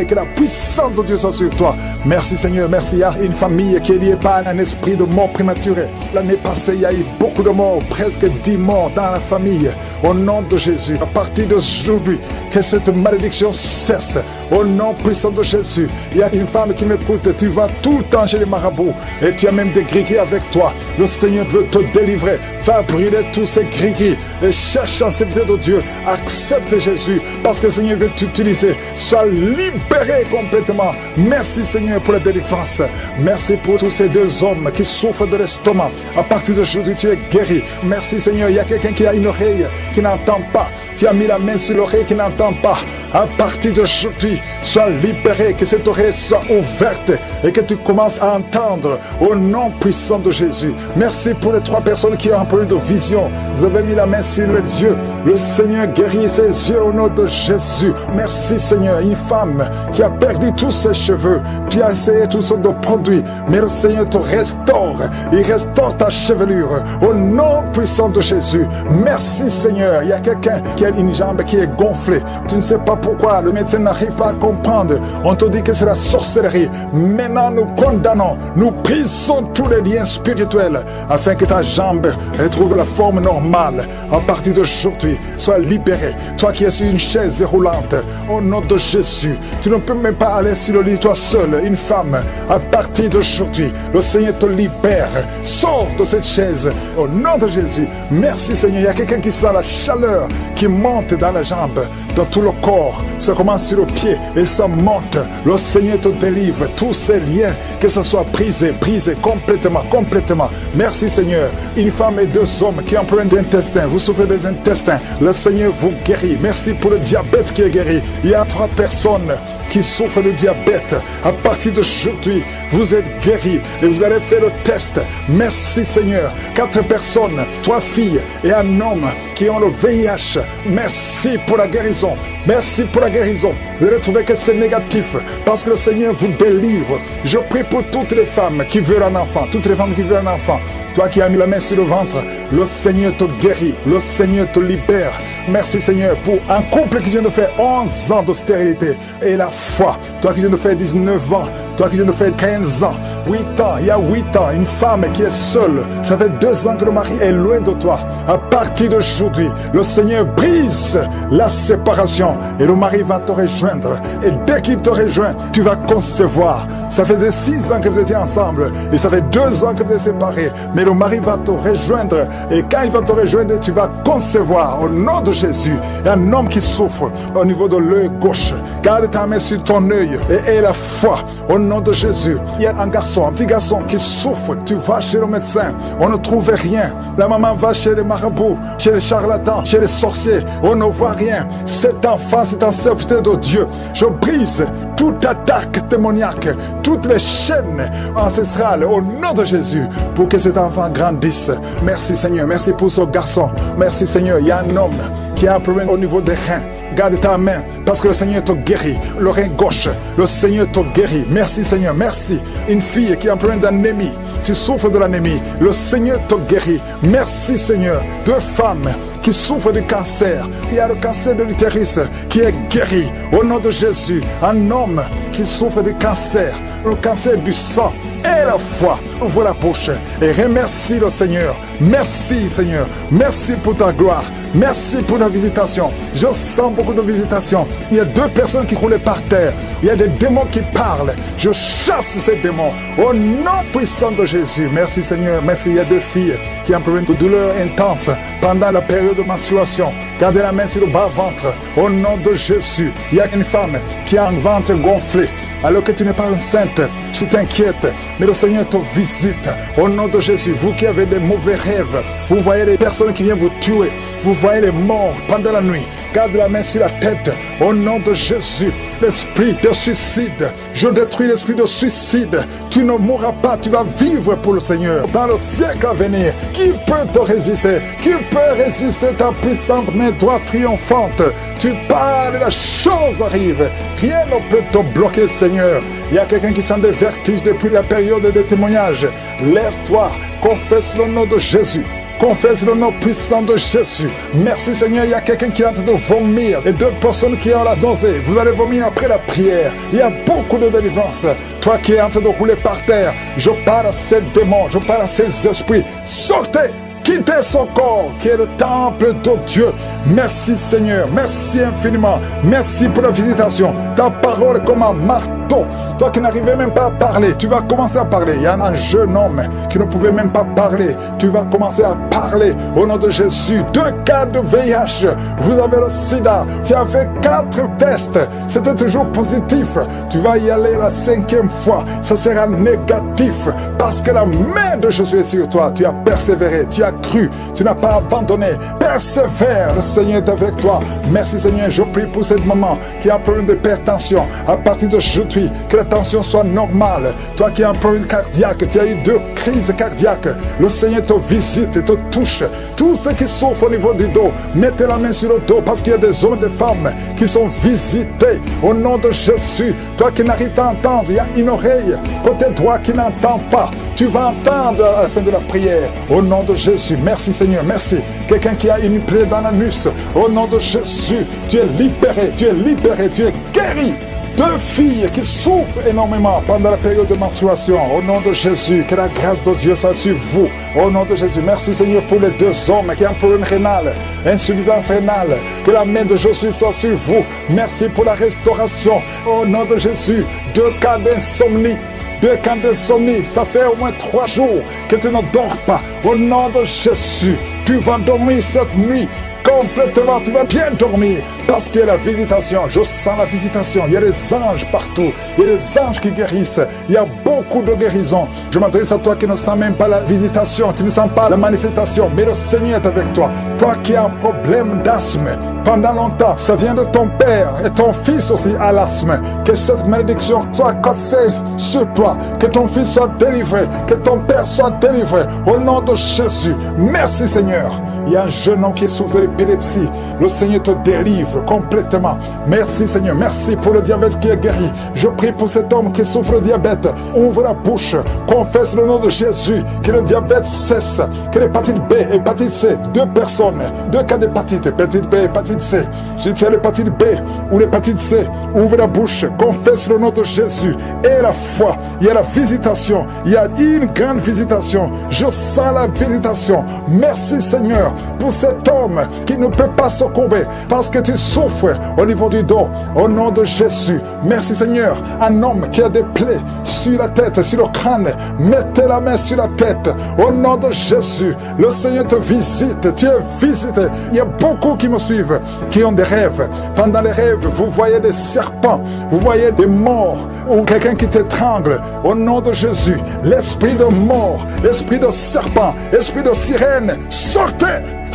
que la puissance de Dieu soit sur toi. Merci Seigneur, merci. Il y a une famille qui est liée par un esprit de mort prématurée. L'année passée, il y a eu beaucoup de morts, presque 10 morts dans la famille. Au nom de Jésus, à partir d'aujourd'hui, que cette malédiction cesse. Au nom puissant de Jésus, il y a une femme qui m'écoute. Tu vas tout le temps chez les marabouts et tu as même des gris-gris avec toi. Le Seigneur veut te délivrer. Va brûler tous ces gris-gris et cherche en serviteur de Dieu. Accepte Jésus parce que le Seigneur veut t'utiliser. Sois libéré complètement. Merci Seigneur pour la délivrance. Merci pour tous ces 2 hommes qui souffrent de l'estomac. À partir d'aujourd'hui, tu es guéri. Merci Seigneur. Il y a quelqu'un qui a une oreille qui n'entend pas. Tu as mis la main sur l'oreille qui n'entend pas. À partir d'aujourd'hui, sois libéré, que cette oreille soit ouverte et que tu commences à entendre au nom puissant de Jésus. Merci pour les 3 personnes qui ont un problème de vision. Vous avez mis la main sur les yeux. Le Seigneur guérit ses yeux au nom de Jésus. Merci Seigneur. Une femme qui a perdu tous ses cheveux. Tu as essayé toutes sortes de produits, mais le Seigneur te restaure. Il restaure ta chevelure au nom puissant de Jésus. Merci Seigneur. Il y a quelqu'un qui a une jambe qui est gonflée. Tu ne sais pas pourquoi. Le médecin n'arrive pas à comprendre. On te dit que c'est la sorcellerie. Maintenant, nous condamnons. Nous brisons tous les liens spirituels afin que ta jambe retrouve la forme normale. À partir d'aujourd'hui, sois libéré. Toi qui es sur une chaise roulante, au nom de Jésus, tu ne peux même pas aller sur le lit toi seul, une femme. À partir d'aujourd'hui, le Seigneur te libère. Sors de cette chaise au nom de Jésus. Merci Seigneur. Il y a quelqu'un qui sent la chaleur qui monte dans la jambe, dans tout le corps. Ça commence sur le pied et ça monte. Le Seigneur te délivre. Tous ces liens, que ce soit brisé complètement. Merci Seigneur. Une femme et 2 hommes qui ont un problème d'intestin. Vous souffrez des intestins. Le Seigneur vous guérit. Merci pour le diabète qui est guéri. Il y a 3 personnes qui souffrent de diabète. À partir d'aujourd'hui, vous êtes guéris et vous allez faire le test. Merci Seigneur. 4 personnes, 3 filles et un homme qui ont le VIH. Merci pour la guérison. Merci pour la guérison. Vous allez trouver que c'est négatif parce que le Seigneur vous délivre. Je prie pour toutes les femmes qui veulent un enfant. Toutes les femmes qui veulent un enfant. Toi qui as mis la main sur le ventre, le Seigneur te guérit. Le Seigneur te libère. Merci Seigneur pour un couple qui vient de faire 11 ans de stérilité et la foi. Toi qui viens de faire 19 ans, toi qui viens de faire 15 ans, 8 ans, il y a 8 ans, une femme qui est seule. Ça fait 2 ans que le mari est loin de toi. À partir d'aujourd'hui, le Seigneur brise la séparation et le mari va te rejoindre. Et dès qu'il te rejoint, tu vas concevoir. Ça fait 6 ans que vous étiez ensemble et ça fait 2 ans que vous êtes séparés. Mais le mari va te rejoindre et quand il va te rejoindre, tu vas concevoir au nom de Jésus. Il y a un homme qui souffre au niveau de l'œil gauche. Garde ta main sur ton œil et aie la foi au nom de Jésus. Il y a un petit garçon qui souffre. Tu vas chez le médecin, on ne trouve rien. La maman va chez les marabouts, chez les charlatans, chez les sorciers, on ne voit rien. Cet enfant, c'est un serviteur de Dieu. Je brise toute attaque démoniaque, toutes les chaînes ancestrales au nom de Jésus pour que cet enfant grandisse. Merci Seigneur, merci pour ce garçon. Merci Seigneur, il y a un homme qui a un problème au niveau des reins. Garde ta main parce que le Seigneur te guérit. Le rein gauche, le Seigneur te guérit. Merci Seigneur, merci. Une fille qui a un problème d'anémie, tu souffres de l'anémie, le Seigneur te guérit. Merci Seigneur. Deux femmes qui souffrent de cancer. Il y a le cancer de l'utérus qui est guéri au nom de Jésus. Un homme qui souffre de cancer, le cancer du sang et la foi. Ouvre la bouche et remercie le Seigneur. Merci Seigneur, merci pour ta gloire, merci pour ta visitation. Je sens beaucoup de visitations. Il y a deux personnes qui roulent par terre. Il y a des démons qui parlent. Je chasse ces démons au nom puissant de Jésus. Merci Seigneur, merci. Il y a deux filles qui ont un problème de douleur intense pendant la période de menstruation. Gardez la main sur le bas-ventre au nom de Jésus. Il y a une femme qui a un ventre gonflé. Alors que tu n'es pas enceinte, tu t'inquiètes, mais le Seigneur te visite au nom de Jésus. Vous qui avez des mauvais rêves, vous voyez les personnes qui viennent vous tuer, vous voyez les morts pendant la nuit. Garde la main sur la tête au nom de Jésus. L'esprit de suicide, je détruis l'esprit de suicide. Tu ne mourras pas, tu vas vivre pour le Seigneur. Dans le siècle à venir, qui peut te résister? Qui peut résister ta puissante main droite triomphante? Tu parles, la chose arrive. Rien ne peut te bloquer, Seigneur. Il y a quelqu'un qui sent des vertiges depuis la période des témoignages. Lève-toi, confesse le nom de Jésus. Confesse le nom puissant de Jésus. Merci Seigneur, il y a quelqu'un qui est en train de vomir. Et deux personnes qui ont la nausée. Vous allez vomir après la prière. Il y a beaucoup de délivrance. Toi qui es en train de rouler par terre, je parle à ces démons, je parle à ces esprits. Sortez! Quittez son corps qui est le temple de Dieu. Merci Seigneur, merci infiniment. Merci pour la visitation. Ta parole est comme un marteau. Toi qui n'arrivais même pas à parler, tu vas commencer à parler. Il y a un jeune homme qui ne pouvait même pas parler. Tu vas commencer à parler au nom de Jésus. 2 cas de VIH. Vous avez le sida. Tu as fait 4 tests. C'était toujours positif. Tu vas y aller la 5e fois. Ça sera négatif parce que la main de Jésus est sur toi. Tu as persévéré. Tu as cru. Tu n'as pas abandonné. Persévère. Le Seigneur est avec toi. Merci Seigneur. Je prie pour ce moment qui a un problème d'hypertension. À partir d'aujourd'hui, que la tension soit normale. Toi qui as un problème cardiaque, tu as eu 2 crises cardiaques. Le Seigneur te visite et te touche. Tous ceux qui souffrent au niveau du dos, mettez la main sur le dos parce qu'il y a des hommes et des femmes qui sont visités au nom de Jésus. Toi qui n'arrives pas à entendre, il y a une oreille côté droit qui n'entend pas. Tu vas entendre à la fin de la prière au nom de Jésus. Merci Seigneur, merci. Quelqu'un qui a une plaie dans l'anus, au nom de Jésus, tu es libéré, tu es libéré, tu es guéri. 2 filles qui souffrent énormément pendant la période de menstruation. Au nom de Jésus, que la grâce de Dieu soit sur vous. Au nom de Jésus, merci Seigneur pour les 2 hommes qui ont un problème rénal, insuffisance rénale. Que la main de Jésus soit sur vous. Merci pour la restauration. Au nom de Jésus, 2 cas d'insomnie. 2 cas d'insomnie, ça fait au moins 3 jours que tu ne dors pas. Au nom de Jésus, tu vas dormir cette nuit. Complètement, tu vas bien dormir parce qu'il y a la visitation. Je sens la visitation. Il y a des anges partout. Il y a des anges qui guérissent. Il y a beaucoup de guérisons. Je m'adresse à toi qui ne sens même pas la visitation. Tu ne sens pas la manifestation. Mais le Seigneur est avec toi. Toi qui as un problème d'asthme pendant longtemps, ça vient de ton père et ton fils aussi a l'asthme. Que cette malédiction soit cassée sur toi. Que ton fils soit délivré. Que ton père soit délivré. Au nom de Jésus. Merci Seigneur. Il y a un jeune homme qui souffre de l'épilepsie. Le Seigneur te délivre complètement. Merci Seigneur. Merci pour le diabète qui est guéri. Je prie pour cet homme qui souffre de diabète. Ouvre la bouche. Confesse le nom de Jésus. Que le diabète cesse. Que l'hépatite B, hépatite C. 2 personnes. 2 cas d'hépatite. Hépatite B, hépatite C. Si tu as l'hépatite B ou l'hépatite C, ouvre la bouche. Confesse le nom de Jésus. Et la foi. Il y a la visitation. Il y a une grande visitation. Je sens la visitation. Merci Seigneur pour cet homme qui ne peut pas se courber parce que tu souffres au niveau du dos. Au nom de Jésus, merci Seigneur. Un homme qui a des plaies sur la tête, sur le crâne, mettez la main sur la tête. Au nom de Jésus, le Seigneur te visite. Tu es visité. Il y a beaucoup qui me suivent, qui ont des rêves. Pendant les rêves, vous voyez des serpents, vous voyez des morts ou quelqu'un qui t'étrangle. Au nom de Jésus, l'esprit de mort, l'esprit de serpent, l'esprit de sirène, sortez!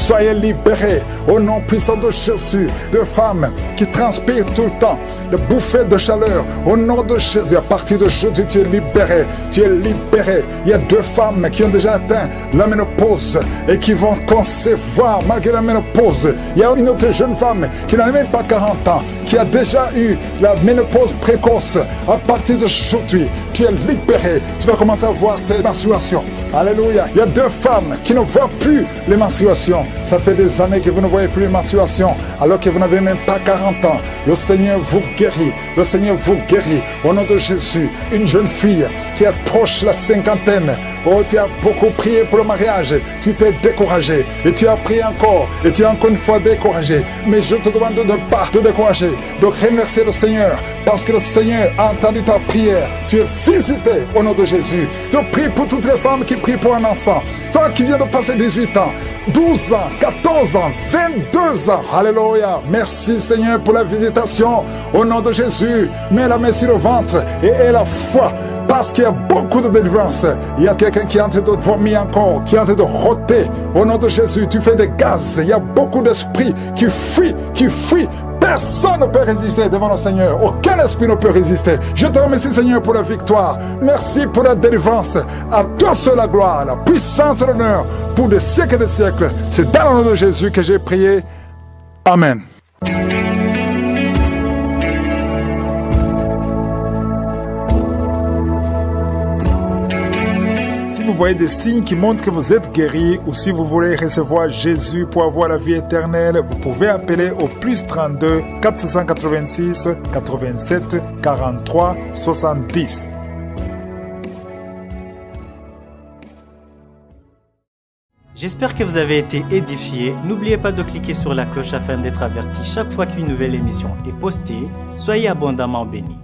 soyez libérés au nom puissant de Jésus. De femmes qui transpirent tout le temps, de bouffées de chaleur, au nom de Jésus, à partir d'aujourd'hui, tu es libéré. Tu es libéré. Il y a 2 femmes qui ont déjà atteint la ménopause et qui vont concevoir malgré la ménopause. Il y a une autre jeune femme qui n'a même pas 40 ans, qui a déjà eu la ménopause précoce. À partir d'aujourd'hui, tu es libéré. Tu vas commencer à voir tes menstruations. Alléluia. Il y a 2 femmes qui ne voient plus les menstruations. Ça fait des années que vous ne voyez plus les menstruations, alors que vous n'avez même pas 40 ans. Le Seigneur vous guérit. Le Seigneur vous guérit. Au nom de Jésus, une jeune fille qui approche la cinquantaine. Oh, tu as beaucoup prié pour le mariage. Tu t'es découragé. Et tu as prié encore. Et tu es encore une fois découragé. Mais je te demande de ne pas te décourager. De remercier le Seigneur. Parce que le Seigneur a entendu ta prière. Tu es visité au nom de Jésus. Je prie pour toutes les femmes qui prient pour un enfant. Toi qui viens de passer 18 ans, 12 ans, 14 ans, 22 ans. Alléluia. Merci Seigneur pour la visitation. Au nom de Jésus, mets la main sur le ventre et aie la foi. Parce qu'il y a beaucoup de délivrance. Il y a quelqu'un qui est en train de vomir encore, qui est en train de rôter. Au nom de Jésus, tu fais des gaz. Il y a beaucoup d'esprits qui fuient, qui fuient. Personne ne peut résister devant le Seigneur. Aucun esprit ne peut résister. Je te remercie, Seigneur, pour la victoire. Merci pour la délivrance. À toi seul la gloire, la puissance et l'honneur pour des siècles et des siècles. C'est dans le nom de Jésus que j'ai prié. Amen. Si vous voyez des signes qui montrent que vous êtes guéri ou si vous voulez recevoir Jésus pour avoir la vie éternelle, vous pouvez appeler au plus 32 486 87 43 70. J'espère que vous avez été édifiés. N'oubliez pas de cliquer sur la cloche afin d'être averti chaque fois qu'une nouvelle émission est postée. Soyez abondamment bénis.